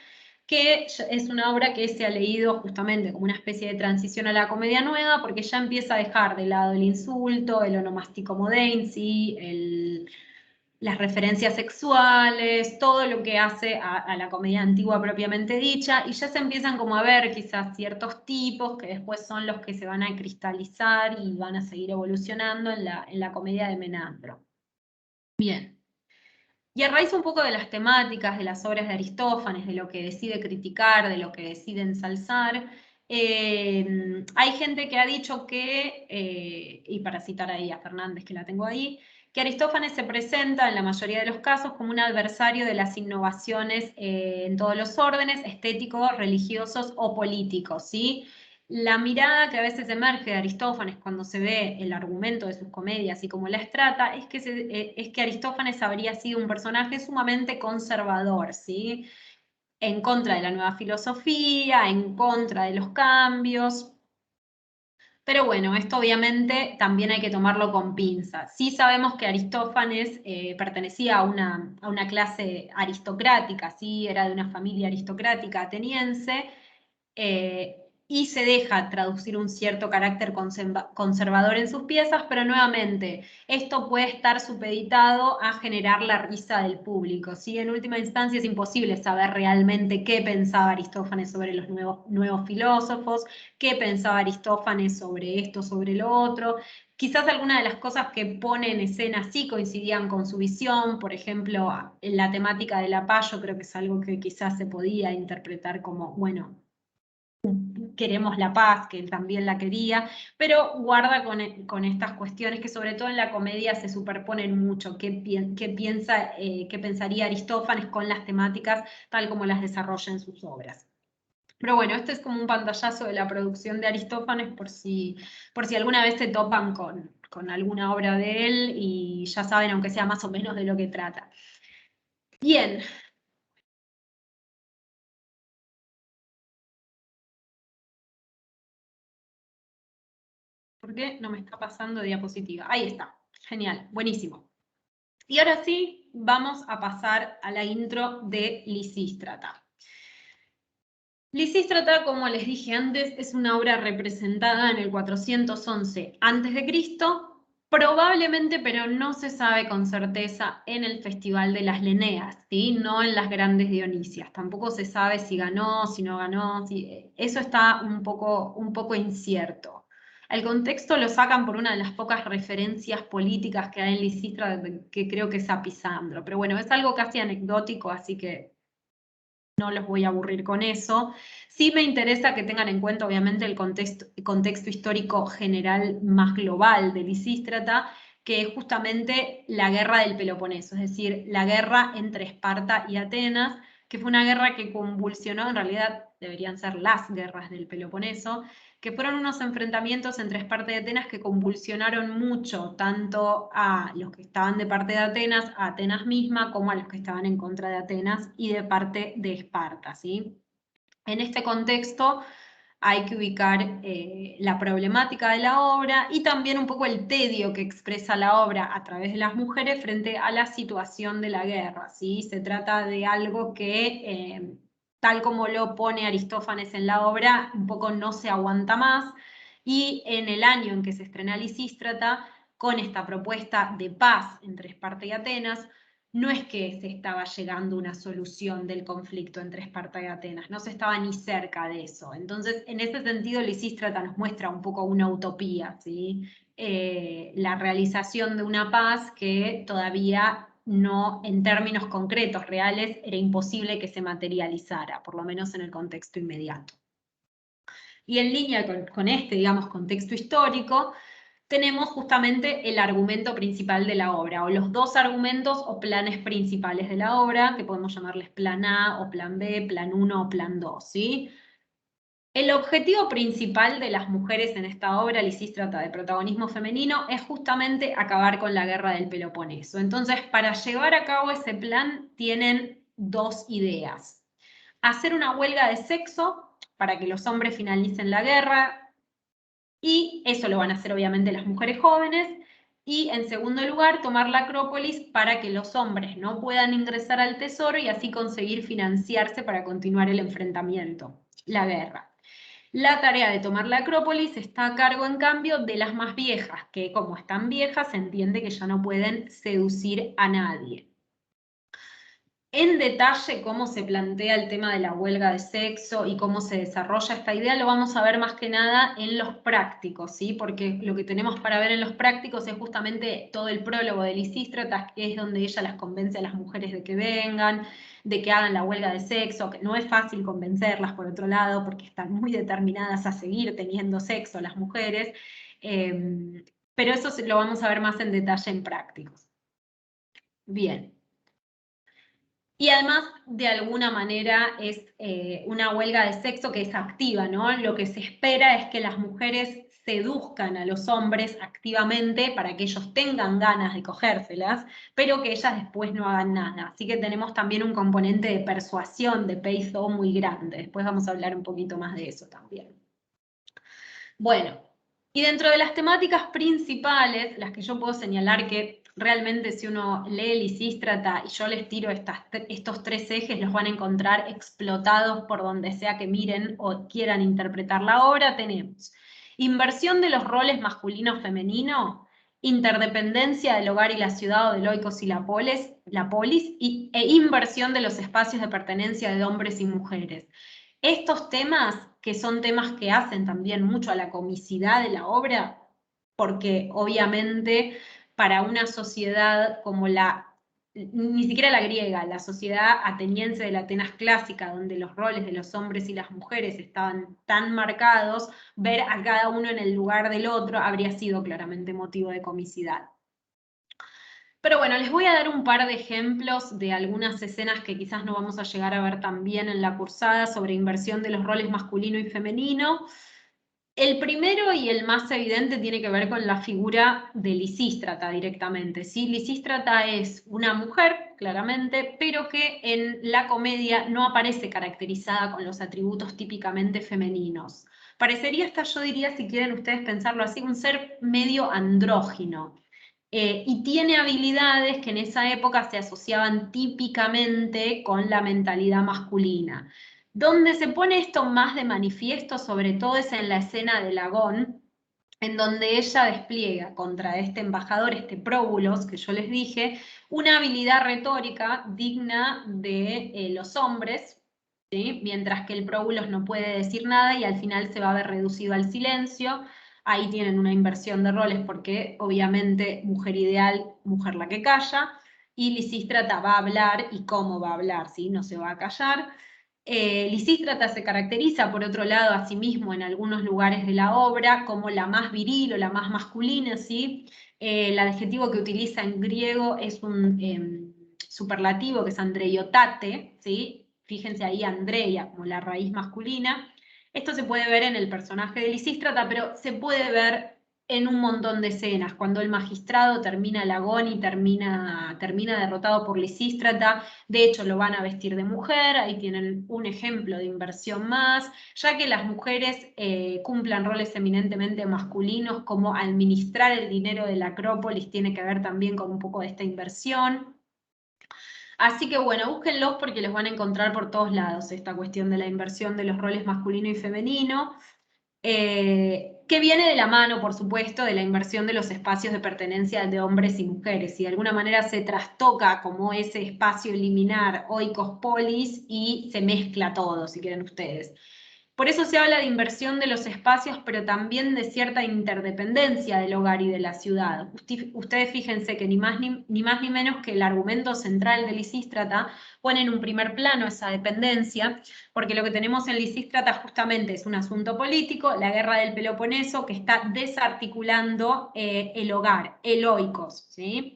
que es una obra que se ha leído justamente como una especie de transición a la comedia nueva, porque ya empieza a dejar de lado el insulto, el onomástico modensi, las referencias sexuales, todo lo que hace a la comedia antigua propiamente dicha, y ya se empiezan como a ver quizás ciertos tipos que después son los que se van a cristalizar y van a seguir evolucionando en la comedia de Menandro. Bien. Y a raíz un poco de las temáticas de las obras de Aristófanes, de lo que decide criticar, de lo que decide ensalzar, hay gente que ha dicho que, y para citar ahí a Fernández, que la tengo ahí, que Aristófanes se presenta en la mayoría de los casos como un adversario de las innovaciones en todos los órdenes, estéticos, religiosos o políticos, ¿sí? La mirada que a veces emerge de Aristófanes cuando se ve el argumento de sus comedias y cómo las trata es que Aristófanes habría sido un personaje sumamente conservador, ¿sí? En contra de la nueva filosofía, en contra de los cambios. Pero bueno, esto obviamente también hay que tomarlo con pinzas. Sí sabemos que Aristófanes pertenecía a una clase aristocrática, ¿sí? Era de una familia aristocrática ateniense, y se deja traducir un cierto carácter conservador en sus piezas, pero nuevamente, esto puede estar supeditado a generar la risa del público, ¿sí? En última instancia es imposible saber realmente qué pensaba Aristófanes sobre los nuevos filósofos, qué pensaba Aristófanes sobre esto, sobre lo otro. Quizás algunas de las cosas que pone en escena sí coincidían con su visión, por ejemplo, en la temática del apallo, creo que es algo que quizás se podía interpretar como, bueno, queremos la paz, que él también la quería, pero guarda con estas cuestiones que sobre todo en la comedia se superponen mucho, qué pensaría Aristófanes con las temáticas tal como las desarrolla en sus obras. Pero bueno, este es como un pantallazo de la producción de Aristófanes por si alguna vez se topan con alguna obra de él y ya saben, aunque sea más o menos de lo que trata. Bien. ¿Por qué no me está pasando diapositiva? Ahí está. Genial, buenísimo. Y ahora sí, vamos a pasar a la intro de Lisístrata. Lisístrata, como les dije antes, es una obra representada en el 411 a.C., probablemente, pero no se sabe con certeza, en el Festival de las Leneas, ¿sí? No en las grandes Dionisias. Tampoco se sabe si ganó, si no ganó, eso está un poco incierto. El contexto lo sacan por una de las pocas referencias políticas que hay en Lisístrata, que creo que es Apisandro. Pero bueno, es algo casi anecdótico, así que no los voy a aburrir con eso. Sí me interesa que tengan en cuenta, obviamente, el contexto histórico general más global de Lisístrata, que es justamente la guerra del Peloponeso, es decir, la guerra entre Esparta y Atenas, que fue una guerra que convulsionó, en realidad deberían ser las guerras del Peloponeso, que fueron unos enfrentamientos entre Esparta y Atenas que convulsionaron mucho, tanto a los que estaban de parte de Atenas, a Atenas misma, como a los que estaban en contra de Atenas y de parte de Esparta, ¿sí? En este contexto hay que ubicar la problemática de la obra y también un poco el tedio que expresa la obra a través de las mujeres frente a la situación de la guerra, ¿sí? Se trata de algo que, tal como lo pone Aristófanes en la obra, un poco no se aguanta más, y en el año en que se estrena Lisístrata, con esta propuesta de paz entre Esparta y Atenas, no es que se estaba llegando a una solución del conflicto entre Esparta y Atenas, no se estaba ni cerca de eso. Entonces, en ese sentido, Lisístrata nos muestra un poco una utopía, ¿sí? La realización de una paz que todavía no, en términos concretos, reales, era imposible que se materializara, por lo menos en el contexto inmediato. Y en línea con este, digamos, contexto histórico, tenemos justamente el argumento principal de la obra, o los dos argumentos o planes principales de la obra, que podemos llamarles plan A o plan B, plan 1 o plan 2, ¿sí? El objetivo principal de las mujeres en esta obra, Lisístrata de protagonismo femenino, es justamente acabar con la guerra del Peloponeso. Entonces, para llevar a cabo ese plan, tienen dos ideas. Hacer una huelga de sexo para que los hombres finalicen la guerra, y eso lo van a hacer obviamente las mujeres jóvenes, y en segundo lugar tomar la Acrópolis para que los hombres no puedan ingresar al tesoro y así conseguir financiarse para continuar el enfrentamiento, la guerra. La tarea de tomar la Acrópolis está a cargo, en cambio, de las más viejas, que como están viejas se entiende que ya no pueden seducir a nadie. En detalle cómo se plantea el tema de la huelga de sexo y cómo se desarrolla esta idea lo vamos a ver más que nada en los prácticos, ¿sí? Porque lo que tenemos para ver en los prácticos es justamente todo el prólogo de Lisístrata, que es donde ella las convence a las mujeres de que vengan, de que hagan la huelga de sexo, que no es fácil convencerlas por otro lado, porque están muy determinadas a seguir teniendo sexo las mujeres, pero eso lo vamos a ver más en detalle en prácticos. Bien. Y además, de alguna manera, es una huelga de sexo que es activa, ¿no? Lo que se espera es que las mujeres seduzcan a los hombres activamente para que ellos tengan ganas de cogérselas, pero que ellas después no hagan nada. Así que tenemos también un componente de persuasión, de pay-off muy grande. Después vamos a hablar un poquito más de eso también. Bueno, y dentro de las temáticas principales, las que yo puedo señalar que realmente si uno lee Lisístrata y yo les tiro estos tres ejes, los van a encontrar explotados por donde sea que miren o quieran interpretar la obra, tenemos inversión de los roles masculino-femenino, interdependencia del hogar y la ciudad o del oikos y la polis, e inversión de los espacios de pertenencia de hombres y mujeres. Estos temas, que son temas que hacen también mucho a la comicidad de la obra, porque obviamente para una sociedad como ni siquiera la griega, la sociedad ateniense de la Atenas clásica, donde los roles de los hombres y las mujeres estaban tan marcados, ver a cada uno en el lugar del otro habría sido claramente motivo de comicidad. Pero bueno, les voy a dar un par de ejemplos de algunas escenas que quizás no vamos a llegar a ver también en la cursada sobre inversión de los roles masculino y femenino. El primero y el más evidente tiene que ver con la figura de Lisístrata directamente, ¿sí? Lisístrata es una mujer, claramente, pero que en la comedia no aparece caracterizada con los atributos típicamente femeninos. Parecería hasta, yo diría, si quieren ustedes pensarlo así, un ser medio andrógino. Y tiene habilidades que en esa época se asociaban típicamente con la mentalidad masculina. Donde se pone esto más de manifiesto, sobre todo, es en la escena de Lagón, en donde ella despliega contra este embajador, este Próbulos, que yo les dije, una habilidad retórica digna de los hombres, ¿sí? Mientras que el Próbulos no puede decir nada y al final se va a ver reducido al silencio. Ahí tienen una inversión de roles porque obviamente mujer ideal, mujer la que calla, y Lisístrata va a hablar y cómo va a hablar, ¿sí? No se va a callar. Lisístrata se caracteriza, por otro lado, a sí mismo en algunos lugares de la obra como la más viril o la más masculina, ¿sí? El adjetivo que utiliza en griego es un superlativo que es andreiotate, ¿sí? Fíjense ahí Andreia como la raíz masculina. Esto se puede ver en el personaje de Lisístrata, pero se puede ver en un montón de escenas, cuando el magistrado termina el agón y termina derrotado por Lisístrata. De hecho lo van a vestir de mujer, ahí tienen un ejemplo de inversión más, ya que las mujeres cumplan roles eminentemente masculinos, como administrar el dinero de la Acrópolis, tiene que ver también con un poco de esta inversión. Así que bueno, búsquenlos porque los van a encontrar por todos lados, esta cuestión de la inversión de los roles masculino y femenino. Que viene de la mano, por supuesto, de la inversión de los espacios de pertenencia de hombres y mujeres, y de alguna manera se trastoca como ese espacio liminar oikos polis y se mezcla todo, si quieren ustedes. Por eso se habla de inversión de los espacios, pero también de cierta interdependencia del hogar y de la ciudad. Ustedes fíjense que ni más ni menos que el argumento central de Lisístrata pone en un primer plano esa dependencia, porque lo que tenemos en Lisístrata justamente es un asunto político, la guerra del Peloponeso, que está desarticulando el hogar, el oikos, ¿sí?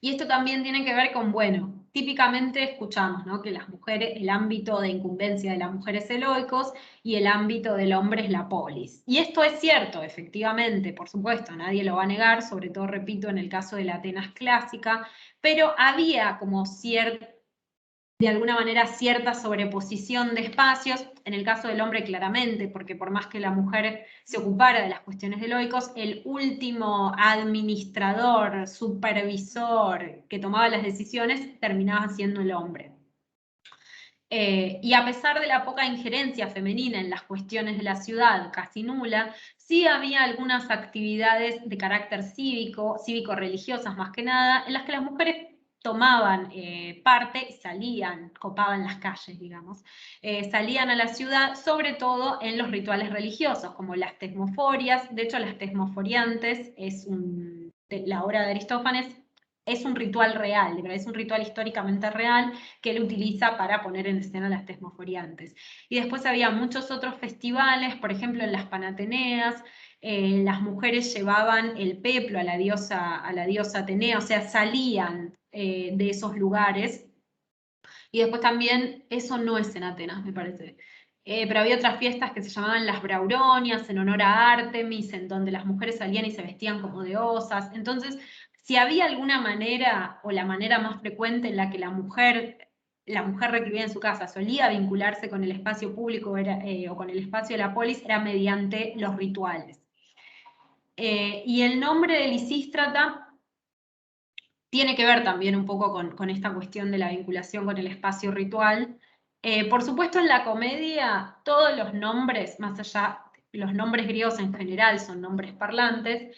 Y esto también tiene que ver con, bueno, típicamente escuchamos, ¿no?, que las mujeres, el ámbito de incumbencia de las mujeres es el oikos y el ámbito del hombre es la polis. Y esto es cierto, efectivamente, por supuesto, nadie lo va a negar, sobre todo, repito, en el caso de la Atenas clásica, pero había como de alguna manera cierta sobreposición de espacios, en el caso del hombre claramente, porque por más que la mujer se ocupara de las cuestiones de oikos, el último administrador, supervisor que tomaba las decisiones terminaba siendo el hombre. Y a pesar de la poca injerencia femenina en las cuestiones de la ciudad, casi nula, sí había algunas actividades de carácter cívico-religiosas más que nada, en las que las mujeres tomaban parte y salían, copaban las calles, digamos, salían a la ciudad, sobre todo en los rituales religiosos, como las tesmoforias. De hecho, las tesmoforiantes la obra de Aristófanes es un ritual real, es un ritual históricamente real que él utiliza para poner en escena las tesmoforiantes. Y después había muchos otros festivales, por ejemplo en las Panateneas, las mujeres llevaban el peplo a la diosa Atenea, o sea, salían de esos lugares. Y después también, eso no es en Atenas, me parece. Pero había otras fiestas que se llamaban las Brauronias, en honor a Artemis, en donde las mujeres salían y se vestían como deosas. Entonces, si había alguna manera, o la manera más frecuente en la que la mujer recluida en su casa solía vincularse con el espacio público o con el espacio de la polis, era mediante los rituales. Y el nombre de Lisístrata tiene que ver también un poco con esta cuestión de la vinculación con el espacio ritual. Por supuesto, en la comedia, todos los nombres, más allá, los nombres griegos en general son nombres parlantes,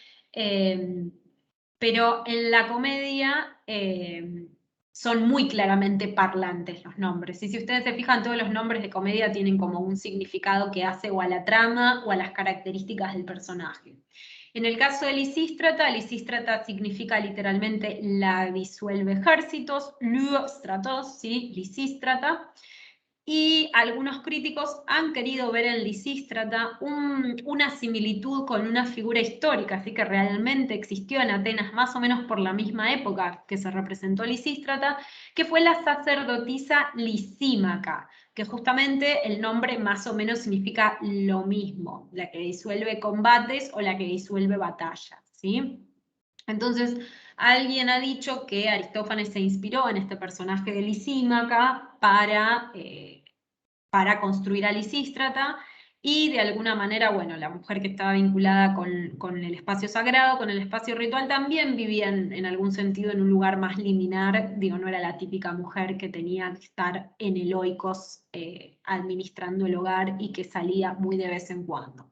pero en la comedia son muy claramente parlantes los nombres. Y si ustedes se fijan, todos los nombres de comedia tienen como un significado que hace o a la trama o a las características del personaje. En el caso de Lisístrata significa literalmente la disuelve ejércitos, Lystratos, ¿sí? Lisístrata. Y algunos críticos han querido ver en Lisístrata una similitud con una figura histórica, así que realmente existió en Atenas más o menos por la misma época que se representó Lisístrata, que fue la sacerdotisa Lisímaca, que justamente el nombre más o menos significa lo mismo, la que disuelve combates o la que disuelve batallas, ¿sí? Entonces, alguien ha dicho que Aristófanes se inspiró en este personaje de Lisímaca para construir a Lisístrata, y de alguna manera, bueno, la mujer que estaba vinculada con el espacio sagrado, con el espacio ritual, también vivía en algún sentido en un lugar más liminar, digo, no era la típica mujer que tenía que estar en el oikos administrando el hogar y que salía muy de vez en cuando.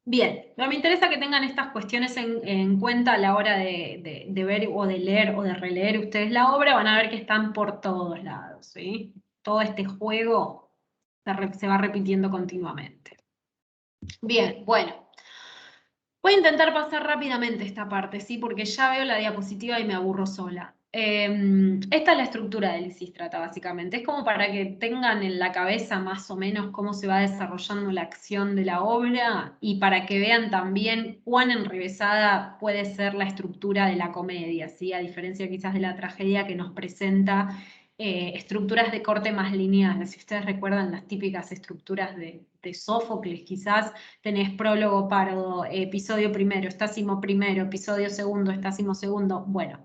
Bien, pero me interesa que tengan estas cuestiones en cuenta a la hora de ver o de leer o de releer ustedes la obra. Van a ver que están por todos lados, ¿sí? Todo este juego se va repitiendo continuamente. Bien, bueno. Voy a intentar pasar rápidamente esta parte, ¿sí? Porque ya veo la diapositiva y me aburro sola. Esta es la estructura del Lisístrata, básicamente. Es como para que tengan en la cabeza más o menos cómo se va desarrollando la acción de la obra y para que vean también cuán enrevesada puede ser la estructura de la comedia, ¿sí? A diferencia quizás de la tragedia que nos presenta estructuras de corte más lineales. Si ustedes recuerdan las típicas estructuras de Sófocles, quizás tenés prólogo, pardo, episodio primero, estácimo primero, episodio segundo, estácimo segundo. Bueno,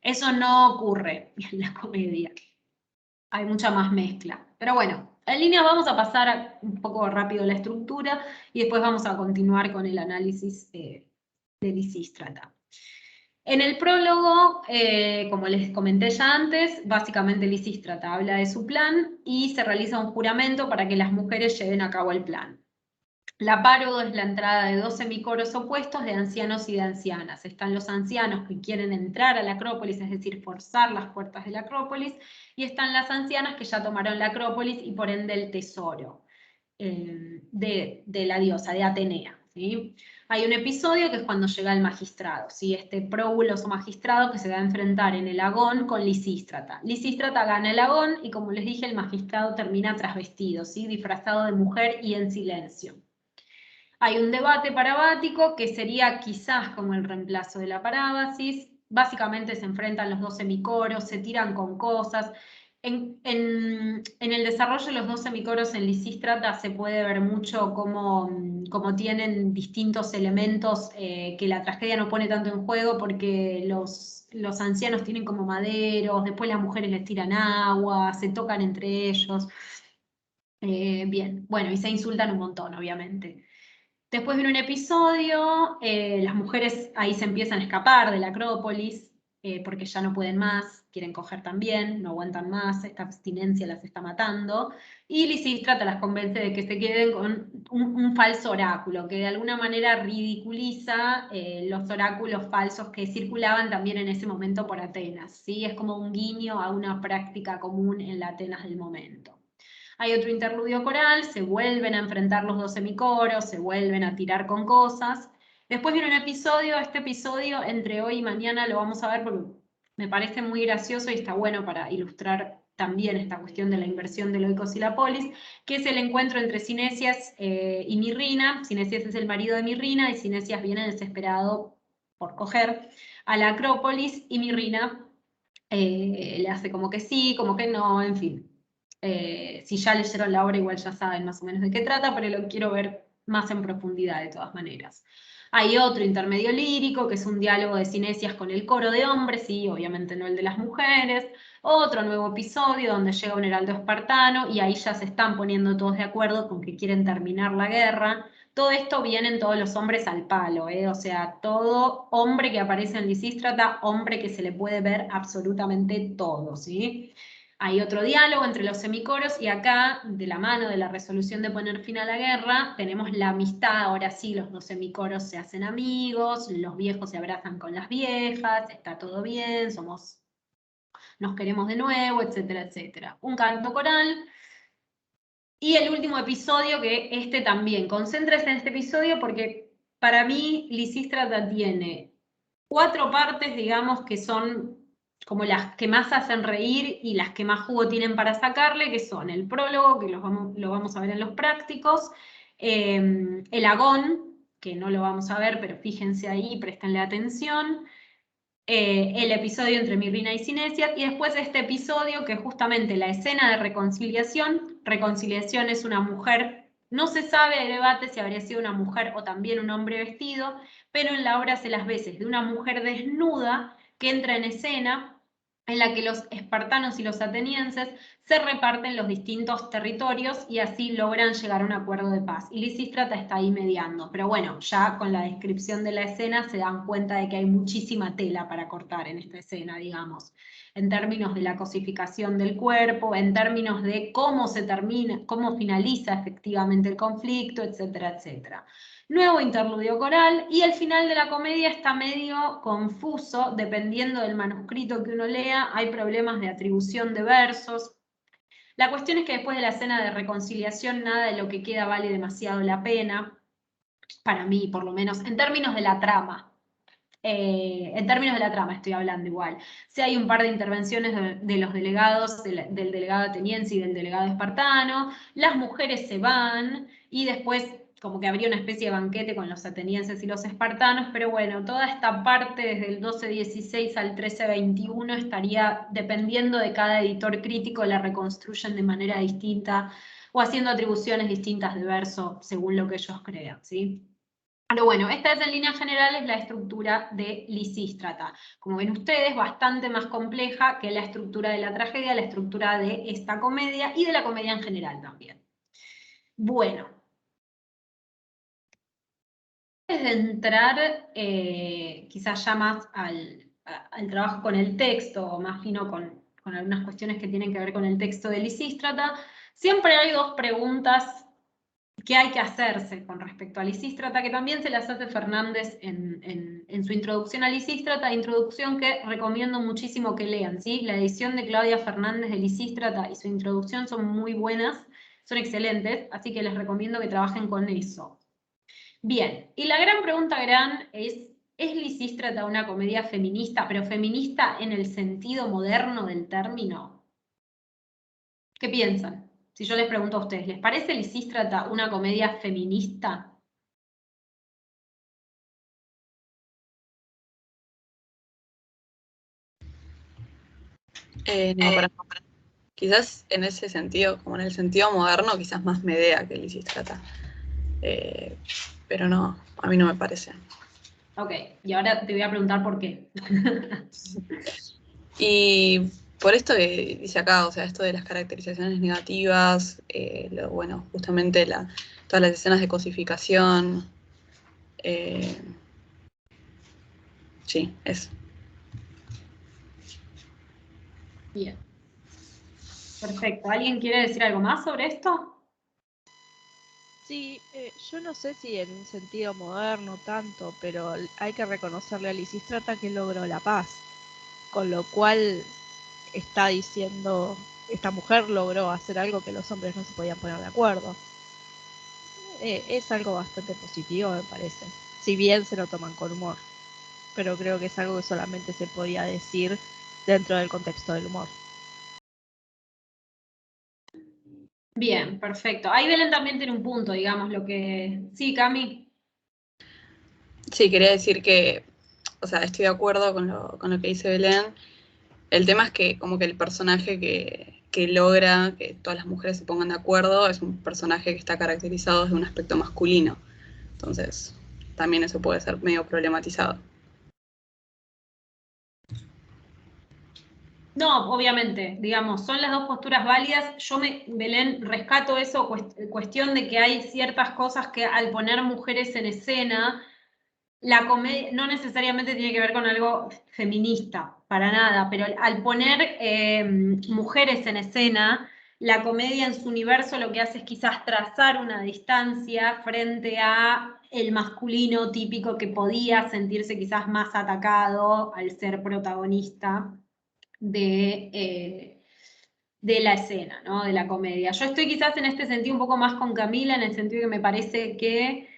eso no ocurre en la comedia. Hay mucha más mezcla. Pero bueno, en línea vamos a pasar un poco rápido la estructura y después vamos a continuar con el análisis de Lisístrata. En el prólogo, como les comenté ya antes, básicamente Lisístrata habla de su plan y se realiza un juramento para que las mujeres lleven a cabo el plan. La párodo es la entrada de 2 semicoros opuestos de ancianos y de ancianas. Están los ancianos que quieren entrar a la Acrópolis, es decir, forzar las puertas de la Acrópolis, y están las ancianas que ya tomaron la Acrópolis y por ende el tesoro de la diosa, de Atenea, ¿sí? Hay un episodio que es cuando llega el magistrado, ¿sí? Este próbulos magistrado que se va a enfrentar en el Agón con Lisístrata. Lisístrata gana el Agón y, como les dije, el magistrado termina trasvestido, ¿sí? Disfrazado de mujer y en silencio. Hay un debate parabático que sería quizás como el reemplazo de la parábasis. Básicamente se enfrentan los 2 semicoros, se tiran con cosas. En el desarrollo de los 2 semicoros en Lisístrata se puede ver mucho cómo tienen distintos elementos que la tragedia no pone tanto en juego, porque los ancianos tienen como maderos, después las mujeres les tiran agua, se tocan entre ellos. Bien, bueno, y se insultan un montón, obviamente. Después viene un episodio, las mujeres ahí se empiezan a escapar de la Acrópolis, porque ya no pueden más, quieren coger también, no aguantan más, esta abstinencia las está matando, y Lisístrata las convence de que se queden con un falso oráculo, que de alguna manera ridiculiza los oráculos falsos que circulaban también en ese momento por Atenas, ¿sí? Es como un guiño a una práctica común en la Atenas del momento. Hay otro interludio coral, se vuelven a enfrentar los 2 semicoros, se vuelven a tirar con cosas. Después viene un episodio, este episodio entre hoy y mañana lo vamos a ver porque me parece muy gracioso y está bueno para ilustrar también esta cuestión de la inversión de Loicos y la polis, que es el encuentro entre Cinesias y Mirrina. Cinesias es el marido de Mirrina y Cinesias viene desesperado por coger a la Acrópolis y Mirrina le hace como que sí, como que no, en fin. Si ya leyeron la obra, igual ya saben más o menos de qué trata, pero lo quiero ver más en profundidad de todas maneras. Hay otro intermedio lírico, que es un diálogo de Cinesias con el coro de hombres, y obviamente no el de las mujeres. Otro nuevo episodio donde llega un heraldo espartano, y ahí ya se están poniendo todos de acuerdo con que quieren terminar la guerra. Todo esto vienen todos los hombres al palo, o sea, todo hombre que aparece en Lisístrata, hombre que se le puede ver absolutamente todo, ¿sí? Hay otro diálogo entre los semicoros y acá, de la mano de la resolución de poner fin a la guerra, tenemos la amistad. Ahora sí, los 2 semicoros se hacen amigos, los viejos se abrazan con las viejas, está todo bien, nos queremos de nuevo, etcétera, etcétera. Un canto coral. Y el último episodio, que este también, concéntrese en este episodio porque para mí Lisístrata tiene 4 partes, digamos, que son como las que más hacen reír y las que más jugo tienen para sacarle, que son el prólogo, que lo vamos a ver en los prácticos, el agón, que no lo vamos a ver, pero fíjense ahí, préstenle atención, el episodio entre Mirrina y Cinesias, y después este episodio que es justamente la escena de reconciliación. Reconciliación es una mujer, no se sabe, hay debate si habría sido una mujer o también un hombre vestido, pero en la obra se las veces de una mujer desnuda que entra en escena, en la que los espartanos y los atenienses se reparten los distintos territorios y así logran llegar a un acuerdo de paz. Y Lisístrata está ahí mediando, pero bueno, ya con la descripción de la escena se dan cuenta de que hay muchísima tela para cortar en esta escena, digamos, en términos de la cosificación del cuerpo, en términos de cómo se termina, cómo finaliza efectivamente el conflicto, etcétera, etcétera. Nuevo interludio coral, y el final de la comedia está medio confuso, dependiendo del manuscrito que uno lea, hay problemas de atribución de versos. La cuestión es que después de la escena de reconciliación, nada de lo que queda vale demasiado la pena, para mí por lo menos, en términos de la trama. En términos de la trama estoy hablando igual. Sí hay un par de intervenciones de los delegados, del delegado ateniense y del delegado espartano, las mujeres se van, y después como que habría una especie de banquete con los atenienses y los espartanos, pero bueno, toda esta parte desde el 1216 al 1321 estaría, dependiendo de cada editor crítico, la reconstruyen de manera distinta o haciendo atribuciones distintas de verso según lo que ellos crean, ¿sí? Pero bueno, esta es en líneas generales la estructura de Lisístrata. Como ven ustedes, bastante más compleja que la estructura de la tragedia, la estructura de esta comedia y de la comedia en general también. Bueno, antes de entrar quizás ya más al trabajo con el texto, o más fino con algunas cuestiones que tienen que ver con el texto de Lisístrata, siempre hay dos preguntas que hay que hacerse con respecto a Lisístrata, que también se las hace Fernández en su introducción a Lisístrata, introducción que recomiendo muchísimo que lean, ¿sí? La edición de Claudia Fernández de Lisístrata y su introducción son muy buenas, son excelentes, así que les recomiendo que trabajen con eso. Bien, y la gran pregunta ¿es Lisístrata una comedia feminista, pero feminista en el sentido moderno del término? ¿Qué piensan? Si yo les pregunto a ustedes, ¿les parece Lisístrata una comedia feminista? No, quizás en ese sentido, como en el sentido moderno, quizás más Medea que Lisístrata. Pero no, a mí no me parece. Ok, y ahora te voy a preguntar por qué. Y por esto que dice acá, o sea, esto de las caracterizaciones negativas, bueno, justamente todas las escenas de cosificación. Sí, eso. Bien. Perfecto. ¿Alguien quiere decir algo más sobre esto? Sí, yo no sé si en un sentido moderno tanto, pero hay que reconocerle a Lisístrata que logró la paz, con lo cual está diciendo, esta mujer logró hacer algo que los hombres no se podían poner de acuerdo. Es algo bastante positivo, me parece, si bien se lo toman con humor, pero creo que es algo que solamente se podía decir dentro del contexto del humor. Bien, perfecto. Ahí Belén también tiene un punto, digamos, lo que... Sí, Cami. Sí, quería decir que, o sea, estoy de acuerdo con lo que dice Belén. El tema es que como que el personaje que logra que todas las mujeres se pongan de acuerdo es un personaje que está caracterizado desde un aspecto masculino. Entonces, también eso puede ser medio problematizado. No, obviamente, digamos, son las dos posturas válidas. Belén, rescato eso, cuestión de que hay ciertas cosas que al poner mujeres en escena, la comedia no necesariamente tiene que ver con algo feminista, para nada, pero al poner mujeres en escena, la comedia en su universo lo que hace es quizás trazar una distancia frente a el masculino típico que podía sentirse quizás más atacado al ser protagonista de la escena, ¿no? De la comedia. Yo estoy quizás en este sentido un poco más con Camila, en el sentido que me parece que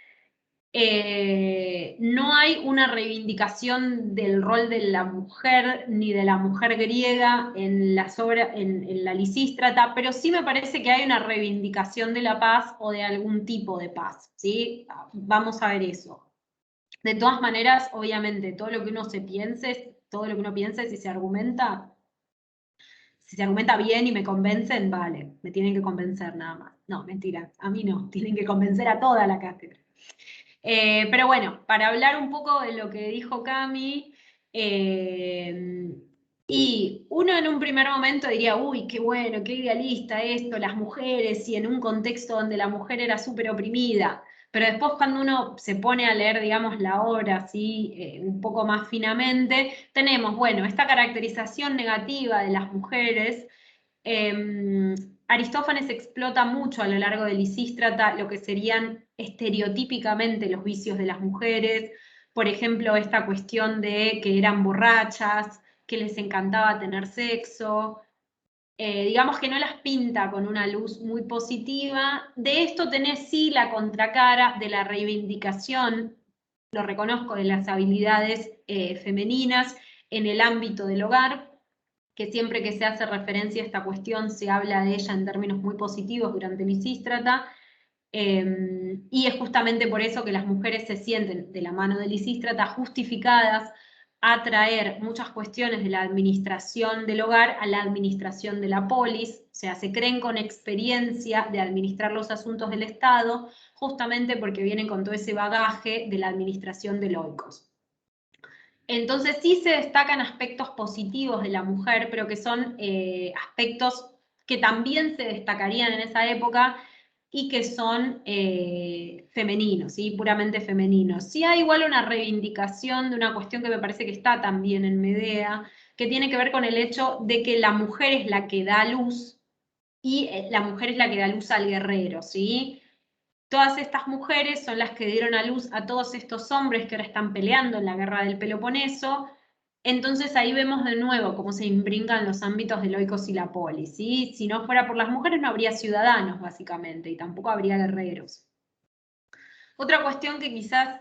no hay una reivindicación del rol de la mujer ni de la mujer griega en la Lisístrata, pero sí me parece que hay una reivindicación de la paz o de algún tipo de paz, ¿sí? Vamos a ver eso. De todas maneras, obviamente, todo lo que uno piense, si se argumenta bien y me convencen, vale, me tienen que convencer nada más. No, mentira, a mí no, tienen que convencer a toda la cátedra. Pero bueno, para hablar un poco de lo que dijo Cami, y uno en un primer momento diría, uy, qué bueno, qué idealista esto, las mujeres, y en un contexto donde la mujer era súper oprimida. Pero después cuando uno se pone a leer, digamos, la obra así un poco más finamente, tenemos, bueno, esta caracterización negativa de las mujeres. Aristófanes explota mucho a lo largo de Lisístrata lo que serían estereotípicamente los vicios de las mujeres, por ejemplo, esta cuestión de que eran borrachas, que les encantaba tener sexo, digamos que no las pinta con una luz muy positiva. De esto tenés sí la contracara de la reivindicación, lo reconozco, de las habilidades femeninas en el ámbito del hogar, que siempre que se hace referencia a esta cuestión se habla de ella en términos muy positivos durante Lisístrata. Y es justamente por eso que las mujeres se sienten, de la mano de Lisístrata, justificadas a traer muchas cuestiones de la administración del hogar a la administración de la polis, o sea, se creen con experiencia de administrar los asuntos del Estado, justamente porque vienen con todo ese bagaje de la administración del oikos. Entonces sí se destacan aspectos positivos de la mujer, pero que son aspectos que también se destacarían en esa época y que son femeninos, ¿sí? Puramente femeninos. Sí hay igual una reivindicación de una cuestión que me parece que está también en Medea, que tiene que ver con el hecho de que la mujer es la que da luz y la mujer es la que da luz al guerrero, ¿sí? Todas estas mujeres son las que dieron a luz a todos estos hombres que ahora están peleando en la guerra del Peloponeso. Entonces ahí vemos de nuevo cómo se imbrincan los ámbitos del oikos y la polis, ¿sí? Si no fuera por las mujeres no habría ciudadanos, básicamente, y tampoco habría guerreros. Otra cuestión que quizás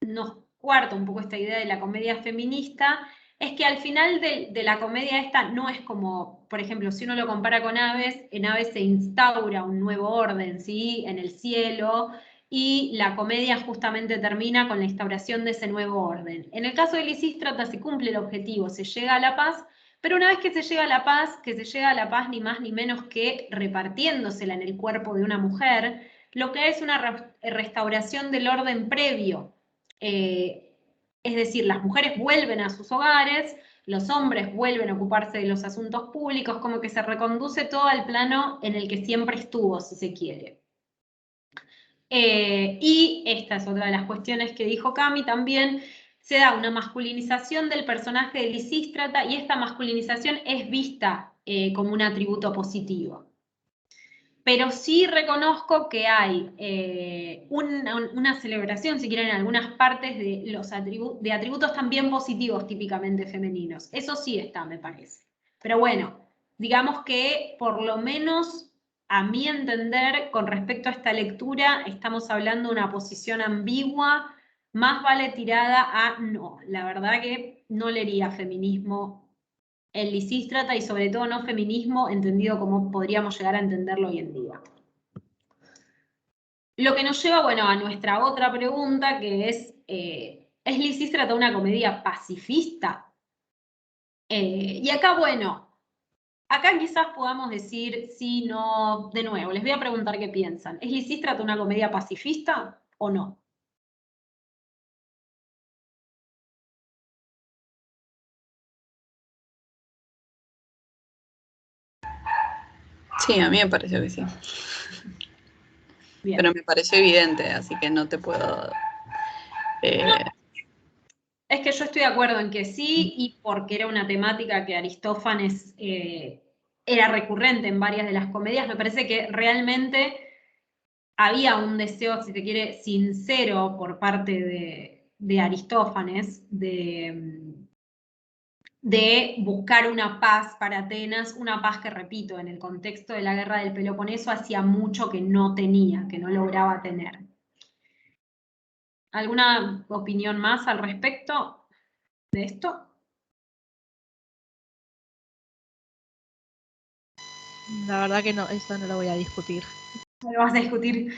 nos cuarta un poco esta idea de la comedia feminista es que al final de la comedia esta no es como, por ejemplo, si uno lo compara con Aves, en Aves se instaura un nuevo orden, ¿sí? En el cielo, y la comedia justamente termina con la instauración de ese nuevo orden. En el caso de Lisístrata se cumple el objetivo, se llega a la paz, pero una vez que se llega a la paz, que se llega a la paz ni más ni menos que repartiéndosela en el cuerpo de una mujer, lo que es una restauración del orden previo. Es decir, las mujeres vuelven a sus hogares, los hombres vuelven a ocuparse de los asuntos públicos, como que se reconduce todo al plano en el que siempre estuvo, si se quiere. Y esta es otra de las cuestiones que dijo Cami también, se da una masculinización del personaje de Lisístrata y esta masculinización es vista como un atributo positivo. Pero sí reconozco que hay una celebración, si quieren, en algunas partes de los atributos también positivos típicamente femeninos. Eso sí está, me parece. Pero bueno, digamos que por lo menos a mi entender, con respecto a esta lectura, estamos hablando de una posición ambigua, más vale tirada a no. La verdad que no leería feminismo en Lisístrata y sobre todo no feminismo entendido como podríamos llegar a entenderlo hoy en día. Lo que nos lleva, bueno, a nuestra otra pregunta, que ¿es Lisístrata una comedia pacifista? Y acá, bueno, acá quizás podamos decir sí, no, de nuevo, les voy a preguntar qué piensan. ¿Es Lisístrata una comedia pacifista o no? Sí, a mí me pareció que sí. Bien. Pero me pareció evidente, así que no te puedo... Es que yo estoy de acuerdo en que sí, y porque era una temática que Aristófanes era recurrente en varias de las comedias, me parece que realmente había un deseo, si se quiere, sincero por parte de Aristófanes de buscar una paz para Atenas, una paz que, repito, en el contexto de la guerra del Peloponeso hacía mucho que no tenía, que no lograba tener. ¿Alguna opinión más al respecto de esto? La verdad que no, eso no lo voy a discutir. No lo vas a discutir.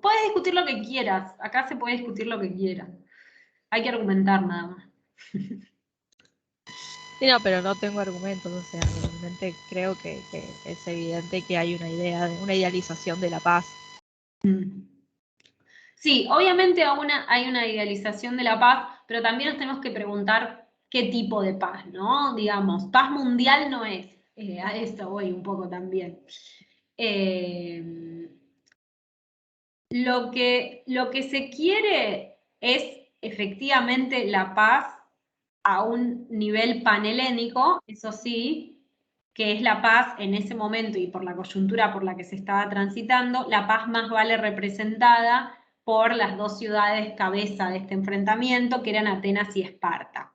Puedes discutir lo que quieras. Acá se puede discutir lo que quieras. Hay que argumentar nada más. Sí, no, pero no tengo argumentos, o sea, realmente creo que es evidente que hay una idea, una idealización de la paz. Sí, obviamente hay una idealización de la paz, pero también nos tenemos que preguntar qué tipo de paz, ¿no? Digamos, paz mundial no es. A esto voy un poco también. Lo que se quiere es efectivamente la paz a un nivel panhelénico, eso sí, que es la paz en ese momento y por la coyuntura por la que se estaba transitando, la paz más vale representada por las dos ciudades cabeza de este enfrentamiento, que eran Atenas y Esparta.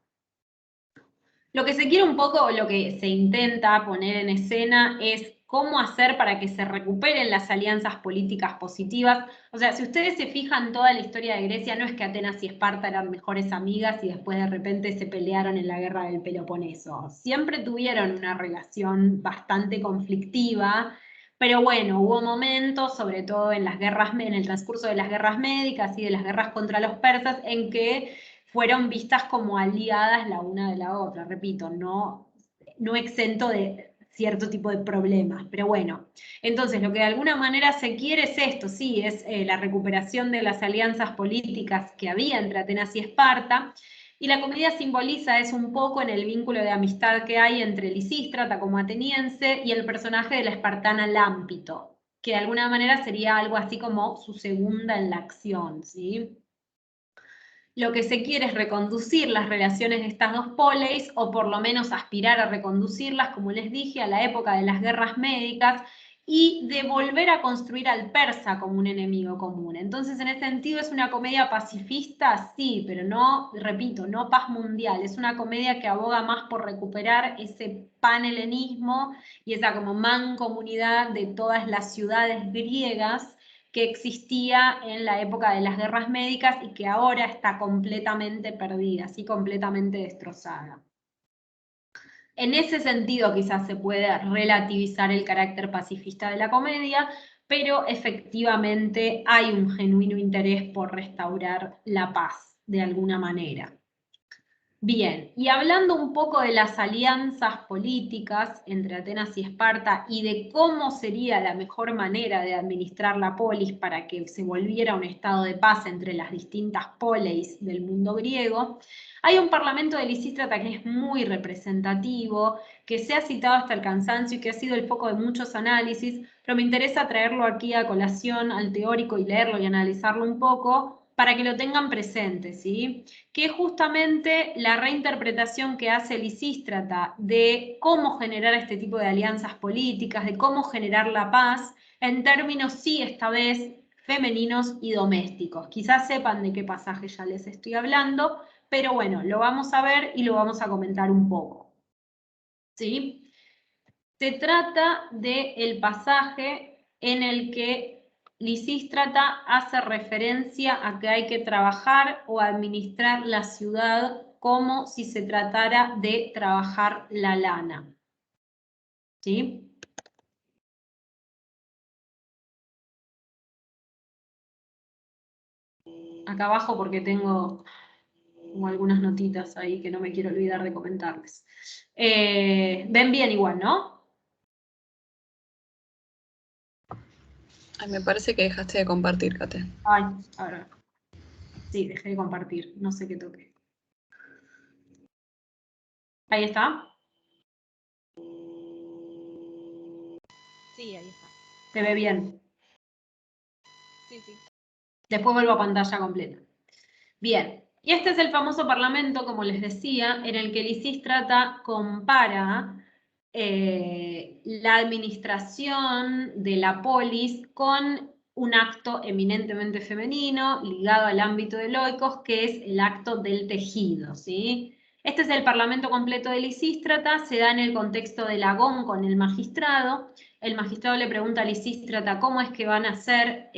Lo que se quiere un poco, lo que se intenta poner en escena es cómo hacer para que se recuperen las alianzas políticas positivas. O sea, si ustedes se fijan toda la historia de Grecia, no es que Atenas y Esparta eran mejores amigas y después de repente se pelearon en la guerra del Peloponeso. Siempre tuvieron una relación bastante conflictiva, Pero bueno, hubo momentos, sobre todo en las guerras, en el transcurso de las guerras médicas y de las guerras contra los persas, en que fueron vistas como aliadas la una de la otra, repito, no exento de cierto tipo de problemas, pero bueno. Entonces, lo que de alguna manera se quiere es esto, sí, es la recuperación de las alianzas políticas que había entre Atenas y Esparta, y la comedia simboliza eso un poco en el vínculo de amistad que hay entre Lisístrata como ateniense y el personaje de la espartana Lámpito, que de alguna manera sería algo así como su segunda en la acción, ¿sí? Lo que se quiere es reconducir las relaciones de estas dos poleis, o por lo menos aspirar a reconducirlas, como les dije, a la época de las guerras médicas, y de volver a construir al persa como un enemigo común. Entonces, en ese sentido, ¿es una comedia pacifista? Sí, pero no, repito, no paz mundial. Es una comedia que aboga más por recuperar ese panhelenismo y esa como mancomunidad de todas las ciudades griegas que existía en la época de las guerras médicas y que ahora está completamente perdida, así completamente destrozada. En ese sentido quizás se puede relativizar el carácter pacifista de la comedia, pero efectivamente hay un genuino interés por restaurar la paz de alguna manera. Bien, y hablando un poco de las alianzas políticas entre Atenas y Esparta y de cómo sería la mejor manera de administrar la polis para que se volviera un estado de paz entre las distintas poleis del mundo griego, hay un parlamento de Lisístrata que es muy representativo, que se ha citado hasta el cansancio y que ha sido el foco de muchos análisis, pero me interesa traerlo aquí a colación al teórico y leerlo y analizarlo un poco para que lo tengan presente, ¿sí? Que es justamente la reinterpretación que hace Lisístrata de cómo generar este tipo de alianzas políticas, de cómo generar la paz, en términos, sí, esta vez, femeninos y domésticos. Quizás sepan de qué pasaje ya les estoy hablando, pero bueno, lo vamos a ver y lo vamos a comentar un poco. ¿Sí? Se trata del pasaje en el que Lisístrata hace referencia a que hay que trabajar o administrar la ciudad como si se tratara de trabajar la lana. ¿Sí? Acá abajo porque tengo algunas notitas ahí que no me quiero olvidar de comentarles. Ven bien igual, ¿no? Ay, me parece que dejaste de compartir, Kate. Ay, ahora. Sí, dejé de compartir, no sé qué toqué. Ahí está. Sí, ahí está. ¿Se ve bien? Sí, sí. Después vuelvo a pantalla completa. Bien, y este es el famoso parlamento, como les decía, en el que Lisístrata compara la administración de la polis con un acto eminentemente femenino ligado al ámbito de Loicos, que es el acto del tejido, ¿sí? Este es el parlamento completo de Lisístrata, se da en el contexto del Agón con el magistrado. El magistrado le pregunta a Lisístrata cómo es que van a hacer,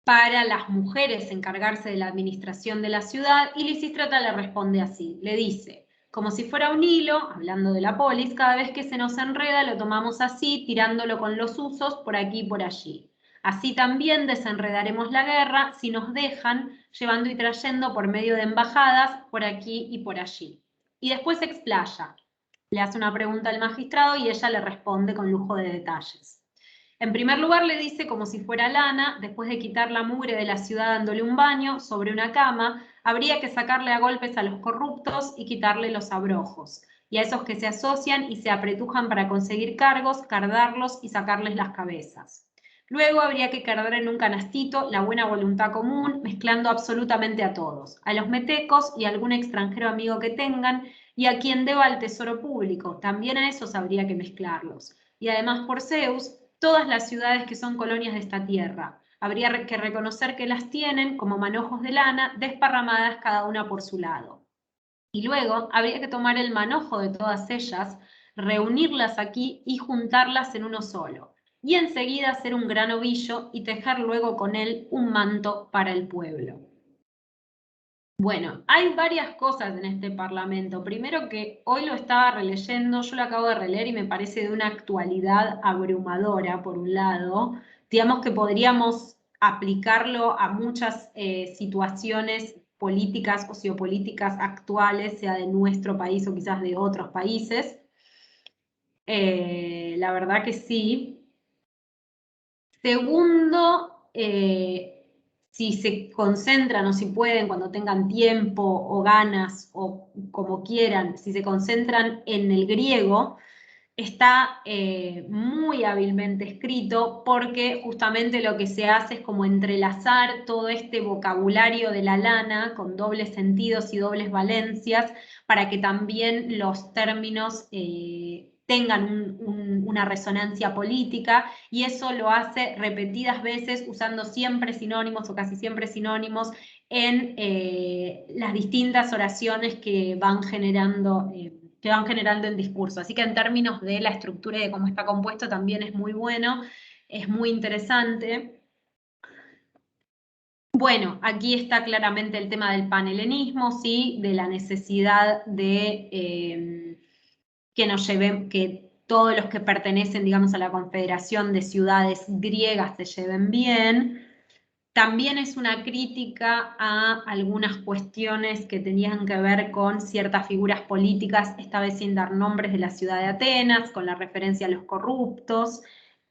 para las mujeres encargarse de la administración de la ciudad, y Lisístrata le responde así, le dice, como si fuera un hilo, hablando de la polis, cada vez que se nos enreda lo tomamos así, tirándolo con los usos por aquí y por allí. Así también desenredaremos la guerra si nos dejan, llevando y trayendo por medio de embajadas por aquí y por allí. Y después se explaya, le hace una pregunta al magistrado y ella le responde con lujo de detalles. En primer lugar le dice como si fuera lana, después de quitar la mugre de la ciudad dándole un baño sobre una cama, habría que sacarle a golpes a los corruptos y quitarle los abrojos, y a esos que se asocian y se apretujan para conseguir cargos, cardarlos y sacarles las cabezas. Luego habría que cargar en un canastito la buena voluntad común, mezclando absolutamente a todos, a los metecos y a algún extranjero amigo que tengan, y a quien deba al tesoro público, también a esos habría que mezclarlos. Y además por Zeus, todas las ciudades que son colonias de esta tierra. Habría que reconocer que las tienen como manojos de lana, desparramadas cada una por su lado. Y luego habría que tomar el manojo de todas ellas, reunirlas aquí y juntarlas en uno solo. Y enseguida hacer un gran ovillo y tejer luego con él un manto para el pueblo. Bueno, hay varias cosas en este Parlamento. Primero que hoy lo estaba releyendo, yo lo acabo de releer y me parece de una actualidad abrumadora, por un lado. Digamos que podríamos aplicarlo a muchas situaciones políticas o sociopolíticas actuales, sea de nuestro país o quizás de otros países. La verdad que sí. Segundo, si se concentran o si pueden, cuando tengan tiempo o ganas o como quieran, si se concentran en el griego, está muy hábilmente escrito porque justamente lo que se hace es como entrelazar todo este vocabulario de la lana con dobles sentidos y dobles valencias para que también los términos tengan una resonancia política, y eso lo hace repetidas veces usando siempre sinónimos o casi siempre sinónimos en las distintas oraciones que van generando en discurso. Así que en términos de la estructura y de cómo está compuesto también es muy bueno, es muy interesante. Bueno, aquí está claramente el tema del panhelenismo, ¿sí? De la necesidad de que nos lleven, que todos los que pertenecen, digamos, a la Confederación de Ciudades Griegas se lleven bien. También es una crítica a algunas cuestiones que tenían que ver con ciertas figuras políticas, esta vez sin dar nombres, de la ciudad de Atenas, con la referencia a los corruptos,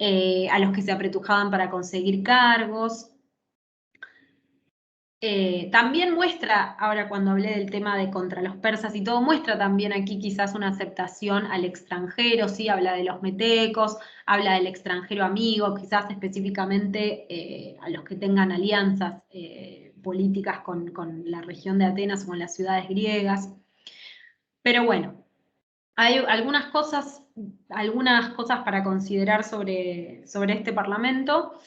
a los que se apretujaban para conseguir cargos. También muestra, ahora cuando hablé del tema de contra los persas y todo, muestra también aquí quizás una aceptación al extranjero, ¿sí? Habla de los metecos, habla del extranjero amigo, quizás específicamente a los que tengan alianzas políticas con la región de Atenas o con las ciudades griegas. Pero bueno, hay algunas cosas para considerar sobre este Parlamento.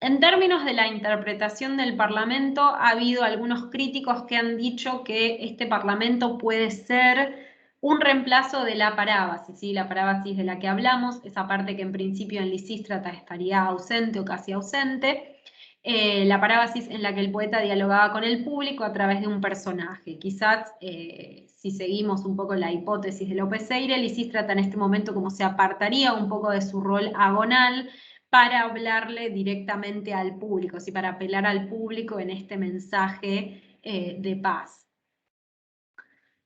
En términos de la interpretación del Parlamento, ha habido algunos críticos que han dicho que este Parlamento puede ser un reemplazo de la parábasis, ¿sí? La parábasis de la que hablamos, esa parte que en principio en Lisístrata estaría ausente o casi ausente, la parábasis en la que el poeta dialogaba con el público a través de un personaje. Quizás, si seguimos un poco la hipótesis de López Seire, Lisístrata en este momento como se apartaría un poco de su rol agonal para hablarle directamente al público, ¿sí? Para apelar al público en este mensaje de paz.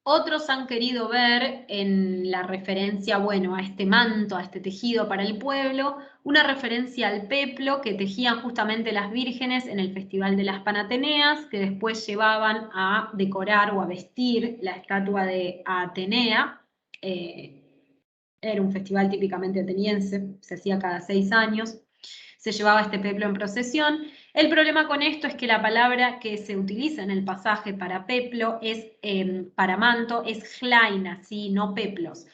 Otros han querido ver en la referencia, bueno, a este manto, a este tejido para el pueblo, una referencia al peplo que tejían justamente las vírgenes en el Festival de las Panateneas, que después llevaban a decorar o a vestir la estatua de Atenea. Era un festival típicamente ateniense, se hacía cada 6 años. Se llevaba este peplo en procesión. El problema con esto es que la palabra que se utiliza en el pasaje para peplo, para manto, es hlaina, ¿sí? No peplos.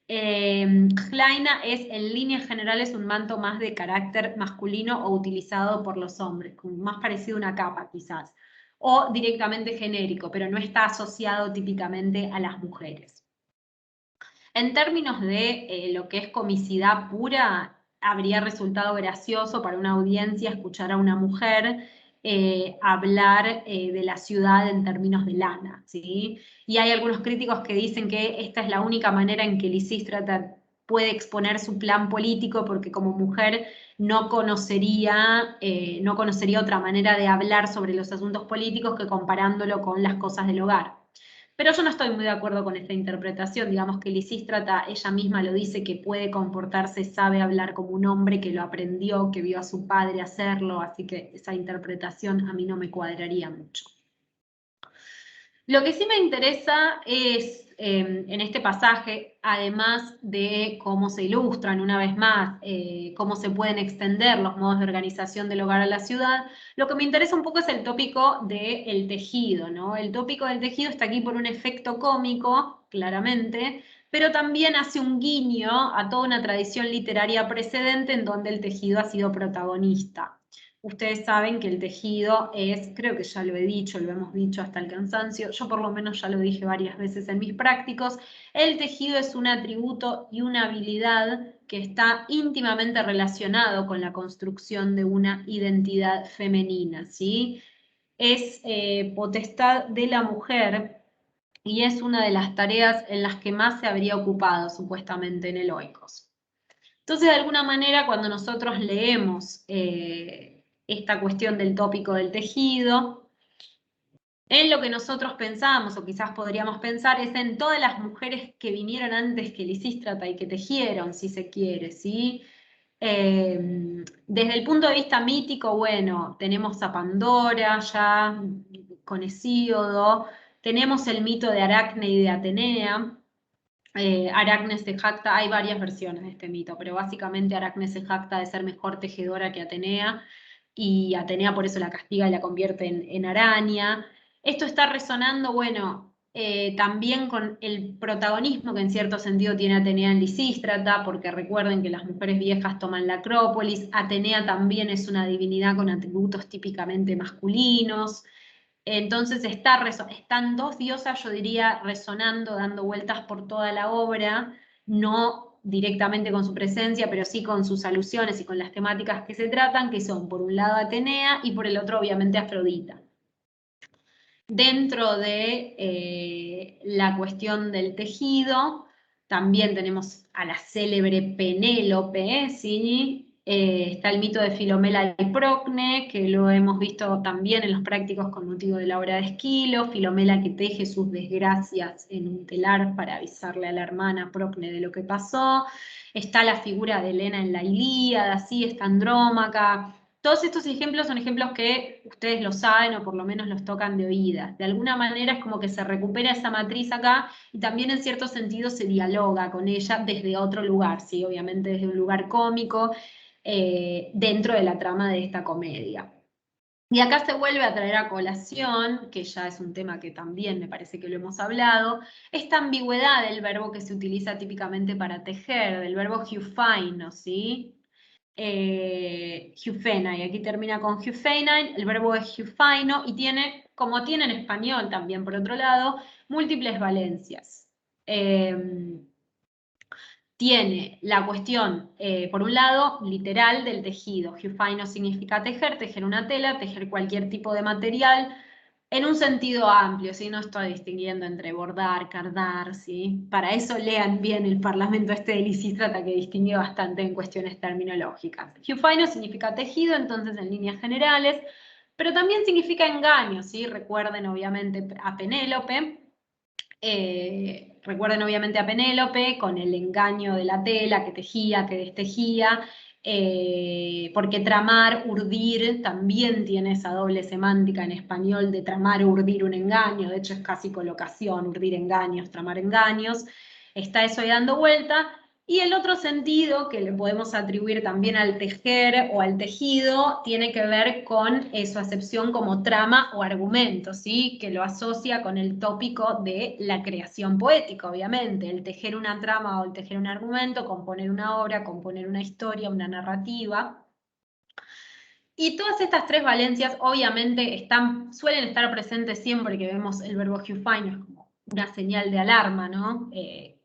Hlaina es, en líneas generales, un manto más de carácter masculino o utilizado por los hombres, más parecido a una capa quizás, o directamente genérico, pero no está asociado típicamente a las mujeres. En términos de lo que es comicidad pura, habría resultado gracioso para una audiencia escuchar a una mujer hablar de la ciudad en términos de lana, ¿sí? Y hay algunos críticos que dicen que esta es la única manera en que Lisístrata puede exponer su plan político, porque como mujer no conocería otra manera de hablar sobre los asuntos políticos que comparándolo con las cosas del hogar. Pero yo no estoy muy de acuerdo con esta interpretación. Digamos que Lisístrata, ella misma lo dice, que puede comportarse, sabe hablar como un hombre, que lo aprendió, que vio a su padre hacerlo, así que esa interpretación a mí no me cuadraría mucho. Lo que sí me interesa es, en este pasaje, además de cómo se ilustran una vez más, cómo se pueden extender los modos de organización del hogar a la ciudad, lo que me interesa un poco es el tópico del tejido, ¿no? El tópico del tejido está aquí por un efecto cómico, claramente, pero también hace un guiño a toda una tradición literaria precedente en donde el tejido ha sido protagonista. Ustedes saben que el tejido es, creo que ya lo he dicho, lo hemos dicho hasta el cansancio, yo por lo menos ya lo dije varias veces en mis prácticos, el tejido es un atributo y una habilidad que está íntimamente relacionado con la construcción de una identidad femenina, ¿sí? es potestad de la mujer y es una de las tareas en las que más se habría ocupado supuestamente en el Oikos. Entonces, de alguna manera, cuando nosotros leemos esta cuestión del tópico del tejido, en lo que nosotros pensamos, o quizás podríamos pensar, es en todas las mujeres que vinieron antes que Lisístrata y que tejieron, si se quiere, ¿sí? Desde el punto de vista mítico, bueno, tenemos a Pandora ya con Hesíodo, tenemos el mito de Aracne y de Atenea. Aracne se jacta, hay varias versiones de este mito, pero básicamente Aracne se jacta de ser mejor tejedora que Atenea, y Atenea por eso la castiga y la convierte en araña. Esto está resonando, bueno, también con el protagonismo que en cierto sentido tiene Atenea en Lisístrata, porque recuerden que las mujeres viejas toman la Acrópolis, Atenea también es una divinidad con atributos típicamente masculinos. Entonces están dos diosas, yo diría, resonando, dando vueltas por toda la obra, no directamente con su presencia, pero sí con sus alusiones y con las temáticas que se tratan, que son por un lado Atenea y por el otro obviamente Afrodita. Dentro de la cuestión del tejido, también tenemos a la célebre Penélope, ¿sí? Está el mito de Filomela y Procne, que lo hemos visto también en los prácticos con motivo de la obra de Esquilo, Filomela que teje sus desgracias en un telar para avisarle a la hermana Procne de lo que pasó. Está la figura de Helena en la Ilíada, ¿sí? Está Andrómaca. Todos estos ejemplos son ejemplos que ustedes lo saben o por lo menos los tocan de oídas. De alguna manera es como que se recupera esa matriz acá y también en cierto sentido se dialoga con ella desde otro lugar, ¿sí? Obviamente desde un lugar cómico dentro de la trama de esta comedia. Y acá se vuelve a traer a colación, que ya es un tema que también me parece que lo hemos hablado, esta ambigüedad del verbo que se utiliza típicamente para tejer, del verbo hiufaino, ¿sí? Hufenai, aquí termina con Hufenai, el verbo es Hufaino y tiene, como tiene en español también por otro lado, múltiples valencias. Tiene la cuestión, por un lado, literal del tejido. Hufaino significa tejer, tejer una tela, tejer cualquier tipo de material, en un sentido amplio, ¿sí? No estoy distinguiendo entre bordar, cardar, ¿sí? Para eso lean bien el Parlamento de Lisístrata, que distingue bastante en cuestiones terminológicas. Hufaino significa tejido, entonces en líneas generales, pero también significa engaño, ¿sí? Recuerden obviamente a Penélope. Recuerden obviamente a Penélope con el engaño de la tela que tejía, que destejía, porque tramar, urdir, también tiene esa doble semántica en español de tramar o urdir un engaño, de hecho es casi colocación, urdir engaños, tramar engaños, está eso ahí dando vuelta. Y el otro sentido que le podemos atribuir también al tejer o al tejido tiene que ver con su acepción como trama o argumento, ¿sí? Que lo asocia con el tópico de la creación poética, obviamente. El tejer una trama o el tejer un argumento, componer una obra, componer una historia, una narrativa. Y todas estas tres valencias obviamente suelen estar presentes siempre que vemos el verbo hufaino, es como una señal de alarma, ¿no?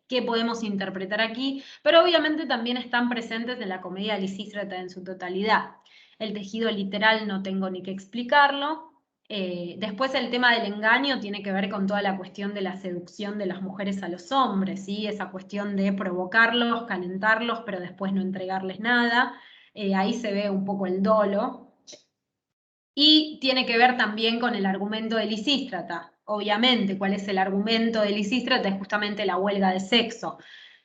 ¿Qué podemos interpretar aquí? Pero obviamente también están presentes en la comedia de Lisístrata en su totalidad. El tejido literal no tengo ni que explicarlo. Después el tema del engaño tiene que ver con toda la cuestión de la seducción de las mujeres a los hombres, ¿sí? Esa cuestión de provocarlos, calentarlos, pero después no entregarles nada. Ahí se ve un poco el dolo. Y tiene que ver también con el argumento de Lisístrata. Obviamente, ¿cuál es el argumento de Lisístrata? Es justamente la huelga de sexo,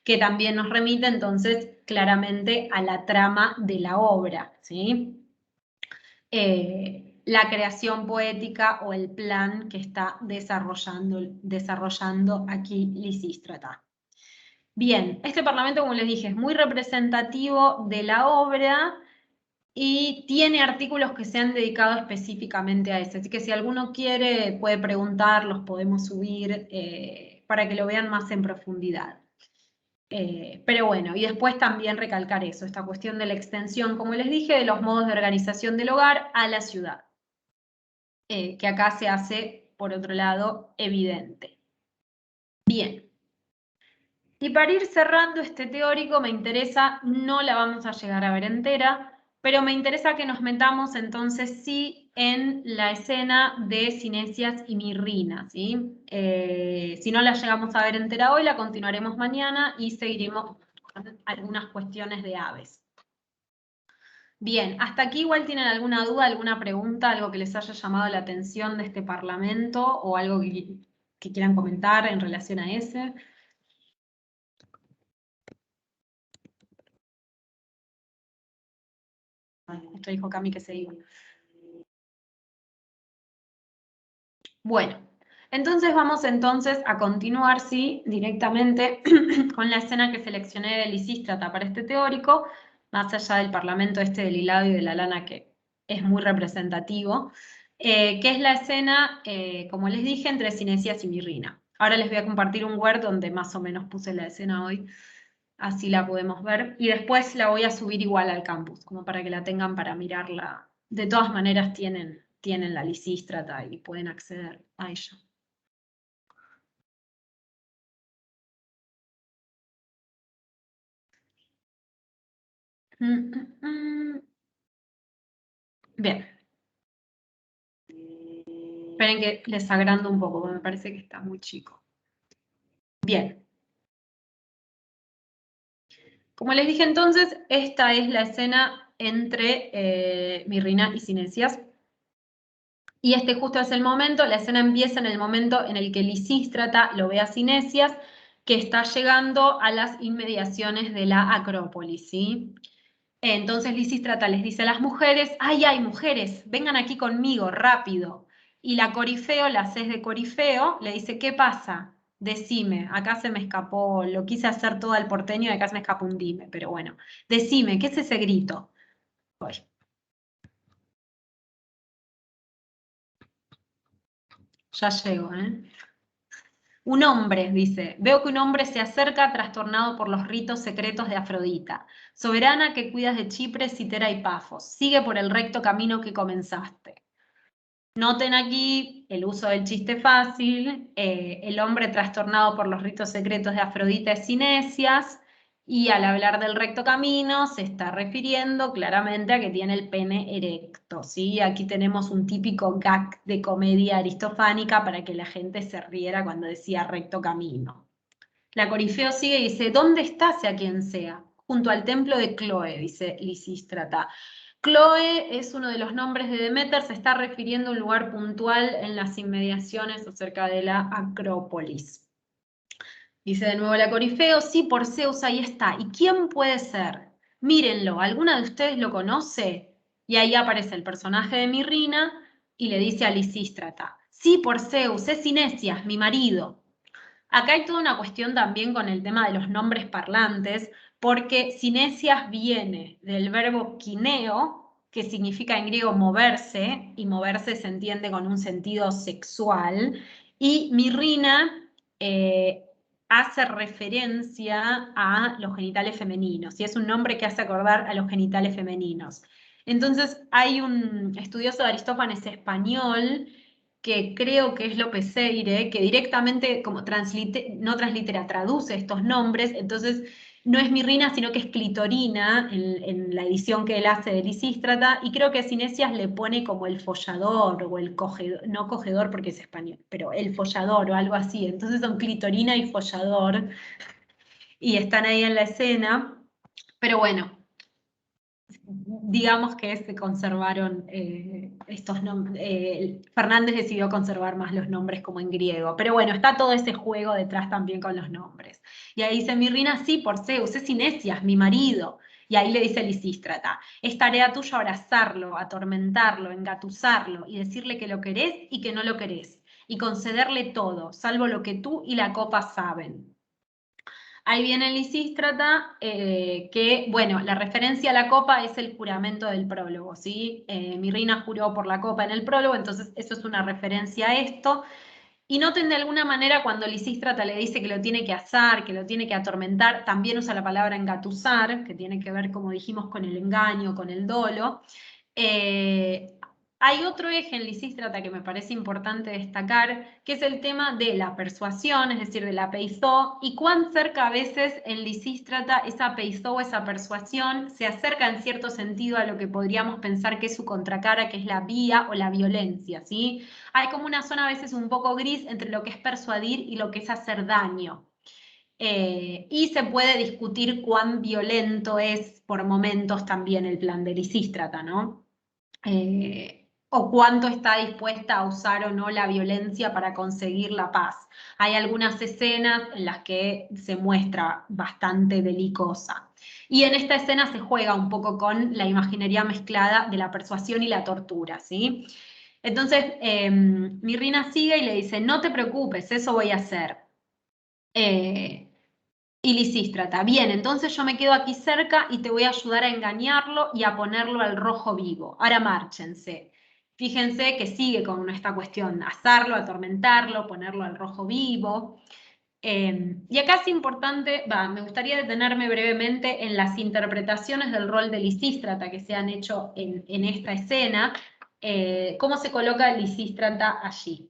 que también nos remite entonces claramente a la trama de la obra, ¿sí? La creación poética o el plan que está desarrollando aquí Lisístrata. Bien, este parlamento, como les dije, es muy representativo de la obra y tiene artículos que se han dedicado específicamente a eso. Así que si alguno quiere, puede preguntar, los podemos subir para que lo vean más en profundidad. Pero bueno, y después también recalcar eso, esta cuestión de la extensión, como les dije, de los modos de organización del hogar a la ciudad, que acá se hace, por otro lado, evidente. Bien. Y para ir cerrando este teórico, me interesa, no la vamos a llegar a ver entera, pero me interesa que nos metamos entonces sí en la escena de Cinesias y Mirrina, ¿sí? Si no la llegamos a ver entera hoy, la continuaremos mañana y seguiremos con algunas cuestiones de aves. Bien, hasta aquí igual tienen alguna duda, alguna pregunta, algo que les haya llamado la atención de este Parlamento o algo que quieran comentar en relación a ese. Esto dijo Cami que se iba. Bueno, entonces vamos entonces a continuar, sí, directamente con la escena que seleccioné de Lisístrata para este teórico, más allá del Parlamento este del hilado y de la lana que es muy representativo, que es la escena, como les dije, entre Cinesias y Mirrina. Ahora les voy a compartir un Word donde más o menos puse la escena hoy, así la podemos ver, y después la voy a subir igual al campus, como para que la tengan para mirarla. De todas maneras tienen la Lisístrata y pueden acceder a ella. Bien. Esperen que les agrando un poco, porque me parece que está muy chico. Bien. Como les dije entonces, esta es la escena entre Mirrina y Cinesias. Y este justo es el momento, la escena empieza en el momento en el que Lisístrata lo ve a Cinesias, que está llegando a las inmediaciones de la Acrópolis, ¿sí? Entonces Lisístrata les dice a las mujeres, ¡ay, ay, mujeres! Vengan aquí conmigo, rápido. Y la Corifeo, la Ces de Corifeo, le dice, ¿qué pasa? Decime, acá se me escapó, lo quise hacer todo al porteño y acá se me escapó un dime, pero bueno, decime, ¿qué es ese grito? Voy. Ya llego, ¿eh? Un hombre, dice, veo que un hombre se acerca trastornado por los ritos secretos de Afrodita. Soberana que cuidas de Chipre, Citera y Pafos, sigue por el recto camino que comenzaste. Noten aquí el uso del chiste fácil, el hombre trastornado por los ritos secretos de Afrodita es Cinesias, y al hablar del recto camino se está refiriendo claramente a que tiene el pene erecto, ¿sí? Aquí tenemos un típico gag de comedia aristofánica para que la gente se riera cuando decía recto camino. La Corifeo sigue y dice, ¿dónde está sea quien sea? Junto al templo de Cloe, dice Lisístrata. Cloe es uno de los nombres de Deméter, se está refiriendo a un lugar puntual en las inmediaciones o cerca de la Acrópolis. Dice de nuevo la Corifeo, sí, por Zeus, ahí está. ¿Y quién puede ser? Mírenlo, ¿alguna de ustedes lo conoce? Y ahí aparece el personaje de Mirrina y le dice a Lisístrata, sí, por Zeus, es Cinesias, mi marido. Acá hay toda una cuestión también con el tema de los nombres parlantes, porque Cinesias viene del verbo kineo, que significa en griego moverse, y moverse se entiende con un sentido sexual, y Mirrina hace referencia a los genitales femeninos, y es un nombre que hace acordar a los genitales femeninos. Entonces hay un estudioso de Aristófanes español, que creo que es López Seire, que directamente como no translitera, traduce estos nombres, entonces no es Mirrina, sino que es Clitorina en la edición que él hace de Lisístrata, y creo que Cinesias le pone como el follador o el cogedor, no cogedor porque es español, pero el follador o algo así, entonces son Clitorina y follador, y están ahí en la escena, pero bueno, digamos que se conservaron estos nombres. Fernández decidió conservar más los nombres como en griego. Pero bueno, está todo ese juego detrás también con los nombres. Y ahí dice Mirrina, sí, por Zeus, es Cinesias, mi marido. Y ahí le dice Lisístrata, es tarea tuya abrazarlo, atormentarlo, engatusarlo y decirle que lo querés y que no lo querés. Y concederle todo, salvo lo que tú y la copa saben. Ahí viene Lisístrata, que, bueno, la referencia a la copa es el juramento del prólogo, ¿sí? Mirrina juró por la copa en el prólogo, entonces eso es una referencia a esto. Y noten de alguna manera cuando Lisístrata le dice que lo tiene que asar, que lo tiene que atormentar, también usa la palabra engatusar, que tiene que ver, como dijimos, con el engaño, con el dolo. Hay otro eje en Lisístrata que me parece importante destacar, que es el tema de la persuasión, es decir, de la peizó, y cuán cerca a veces en Lisístrata esa peizó o esa persuasión se acerca en cierto sentido a lo que podríamos pensar que es su contracara, que es la vía o la violencia, ¿sí? Hay como una zona a veces un poco gris entre lo que es persuadir y lo que es hacer daño. Y se puede discutir cuán violento es por momentos también el plan de Lisístrata, ¿no? O cuánto está dispuesta a usar o no la violencia para conseguir la paz. Hay algunas escenas en las que se muestra bastante belicosa. Y en esta escena se juega un poco con la imaginería mezclada de la persuasión y la tortura, ¿sí? Entonces, Mirrina sigue y le dice, no te preocupes, eso voy a hacer. Y Lisístrata, bien, entonces yo me quedo aquí cerca y te voy a ayudar a engañarlo y a ponerlo al rojo vivo. Ahora márchense. Fíjense que sigue con esta cuestión, asarlo, atormentarlo, ponerlo al rojo vivo. Y acá es importante, me gustaría detenerme brevemente en las interpretaciones del rol de Lisístrata que se han hecho en esta escena, cómo se coloca Lisístrata allí.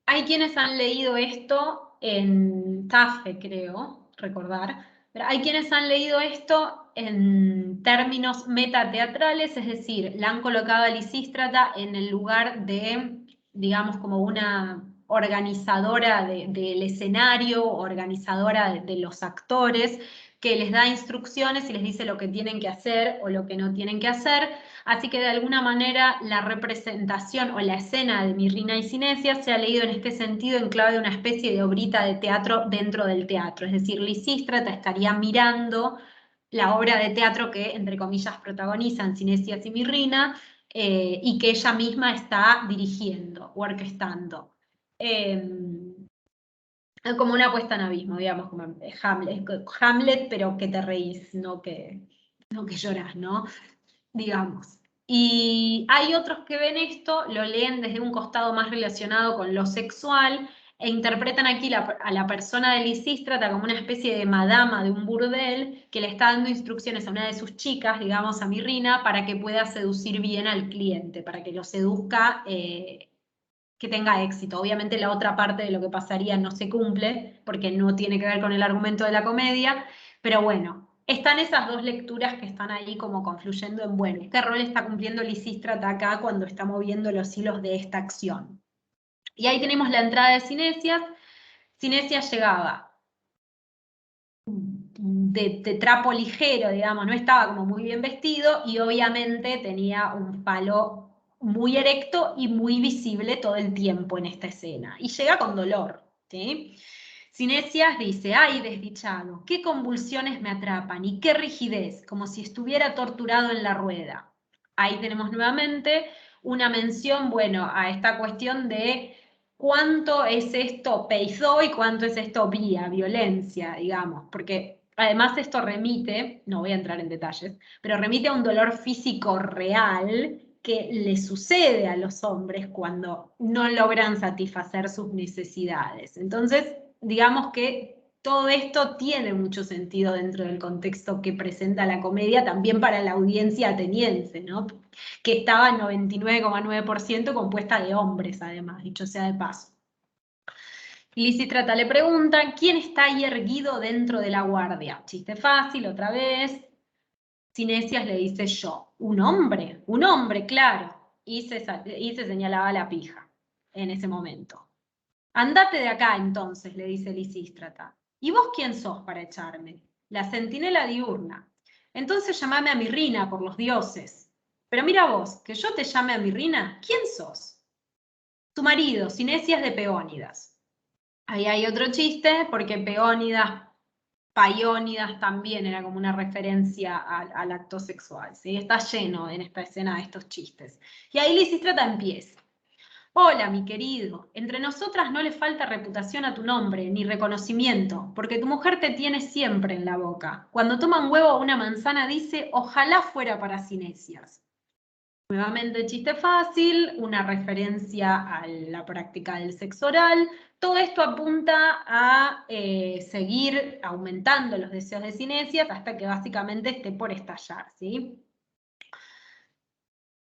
Hay quienes han leído esto en TAFE, creo, recordar, pero hay quienes han leído esto en términos metateatrales, es decir, la han colocado a Lisístrata en el lugar de, digamos, como una organizadora del escenario, organizadora de los actores, que les da instrucciones y les dice lo que tienen que hacer o lo que no tienen que hacer. Así que de alguna manera la representación o la escena de Mirrina y Cinesia se ha leído en este sentido en clave de una especie de obrita de teatro dentro del teatro. Es decir, Lisístrata estaría mirando la obra de teatro que, entre comillas, protagonizan Cinesias y Mirrina y que ella misma está dirigiendo o orquestando. Como una puesta en abismo, digamos, como Hamlet, pero que te reís, no que llorás, ¿no? Digamos. Y hay otros que ven esto, lo leen desde un costado más relacionado con lo sexual e interpretan aquí a la persona de Lisístrata como una especie de madama de un burdel que le está dando instrucciones a una de sus chicas, digamos a Mirrina, para que pueda seducir bien al cliente, para que lo seduzca, que tenga éxito. Obviamente la otra parte de lo que pasaría no se cumple, porque no tiene que ver con el argumento de la comedia, pero bueno. Están esas dos lecturas que están ahí como confluyendo en, bueno, ¿qué rol está cumpliendo Lisístrata acá cuando está moviendo los hilos de esta acción? Y ahí tenemos la entrada de Cinesias. Cinesias llegaba de trapo ligero, digamos, no estaba como muy bien vestido y obviamente tenía un palo muy erecto y muy visible todo el tiempo en esta escena. Y llega con dolor, ¿sí? Cinesias dice, ay, desdichado, qué convulsiones me atrapan y qué rigidez, como si estuviera torturado en la rueda. Ahí tenemos nuevamente una mención, bueno, a esta cuestión de cuánto es esto peizó y cuánto es esto violencia, digamos, porque además esto remite, no voy a entrar en detalles, pero remite a un dolor físico real que le sucede a los hombres cuando no logran satisfacer sus necesidades. Entonces, digamos que todo esto tiene mucho sentido dentro del contexto que presenta la comedia, también para la audiencia ateniense, ¿no? Que estaba en 99,9% compuesta de hombres, además, dicho sea de paso. Lisístrata le pregunta, ¿quién está ahí erguido dentro de la guardia? Chiste fácil, otra vez. Cinesias le dice yo, un hombre, claro. Y se señalaba la pija en ese momento. Andate de acá entonces, le dice Lisístrata. ¿Y vos quién sos para echarme? La centinela diurna. Entonces llamame a Mirrina por los dioses. Pero mira vos, que yo te llame a Mirrina, ¿quién sos? Tu marido, Cinesias de Peónidas. Ahí hay otro chiste, porque Peónidas, Paiónidas también era como una referencia al acto sexual, ¿sí? Está lleno en esta escena de estos chistes. Y ahí Lisístrata empieza. Hola, mi querido, entre nosotras no le falta reputación a tu nombre, ni reconocimiento, porque tu mujer te tiene siempre en la boca. Cuando toma un huevo o una manzana dice, ojalá fuera para Cinesias. Nuevamente chiste fácil, una referencia a la práctica del sexo oral. Todo esto apunta a seguir aumentando los deseos de Cinesias hasta que básicamente esté por estallar, ¿sí?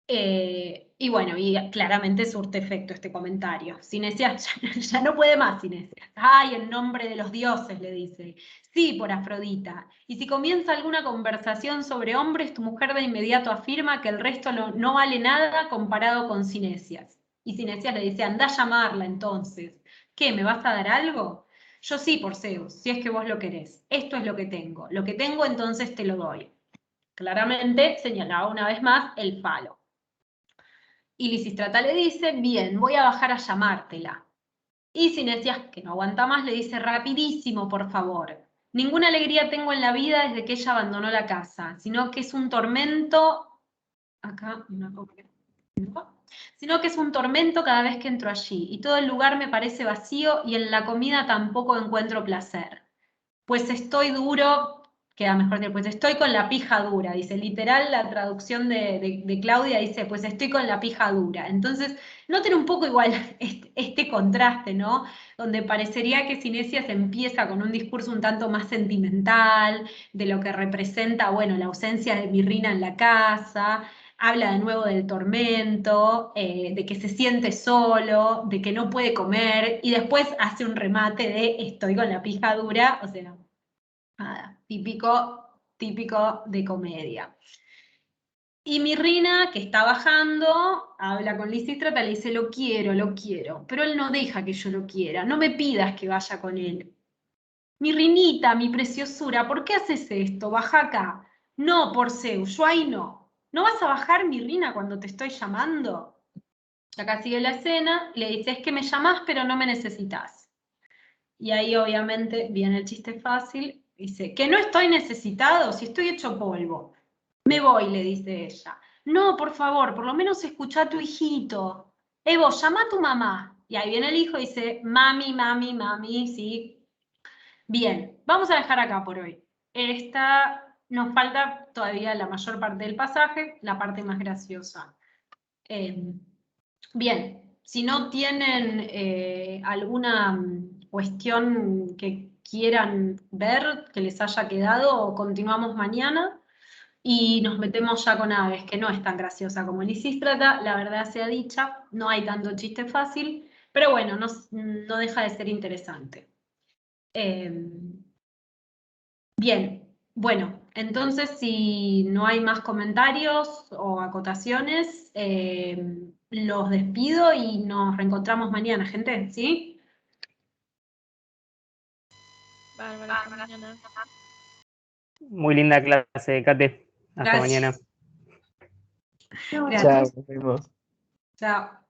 Y bueno, y claramente surte efecto este comentario. Cinesias ya no puede más, Cinesias. Ay, en nombre de los dioses, le dice. Sí, por Afrodita. Y si comienza alguna conversación sobre hombres, tu mujer de inmediato afirma que el resto no vale nada comparado con Cinesias. Y Cinesias le dice, anda a llamarla entonces. ¿Qué, me vas a dar algo? Yo sí, por Zeus, si es que vos lo querés. Esto es lo que tengo. Lo que tengo, entonces te lo doy. Claramente señalaba una vez más el falo. Y Lisístrata le dice, bien, voy a bajar a llamártela. Y Cinesias, que no aguanta más, le dice, rapidísimo, por favor. Ninguna alegría tengo en la vida desde que ella abandonó la casa, sino que es un tormento, acá, sino que es un tormento cada vez que entro allí, y todo el lugar me parece vacío y en la comida tampoco encuentro placer. Pues estoy duro, queda mejor que pues estoy con la pija dura, dice, literal la traducción de Claudia dice, pues estoy con la pija dura. Entonces, noten un poco igual este contraste, ¿no? Donde parecería que Cinesias empieza con un discurso un tanto más sentimental, de lo que representa, bueno, la ausencia de Mirrina en la casa, habla de nuevo del tormento, de que se siente solo, de que no puede comer, y después hace un remate de estoy con la pija dura, o sea, nada, típico de comedia. Y Mirrina, que está bajando, habla con Lisístrata, le dice, lo quiero, pero él no deja que yo lo quiera, no me pidas que vaya con él. Mirrinita, mi preciosura, ¿por qué haces esto? Baja acá. No, por Zeus, yo ahí no. ¿No vas a bajar, Mirrina, cuando te estoy llamando? Acá sigue la escena, le dice, es que me llamás pero no me necesitas. Y ahí obviamente viene el chiste fácil, dice, que no estoy necesitado, si estoy hecho polvo. Me voy, le dice ella. No, por favor, por lo menos escucha a tu hijito. Evo, llama a tu mamá. Y ahí viene el hijo y dice, mami, mami, mami, sí. Bien, vamos a dejar acá por hoy. Nos falta todavía la mayor parte del pasaje, la parte más graciosa. Bien, si no tienen alguna cuestión que quieran ver, que les haya quedado, continuamos mañana y nos metemos ya con Aves, que no es tan graciosa como Lisístrata, la verdad sea dicha, no hay tanto chiste fácil, pero bueno, no deja de ser interesante. Bien, bueno, entonces si no hay más comentarios o acotaciones, los despido y nos reencontramos mañana, gente, ¿sí? Bárbara, hasta mañana. Muy linda clase, Kate. Hasta mañana. Gracias. Chao, Gracias. nos vemos. Chao.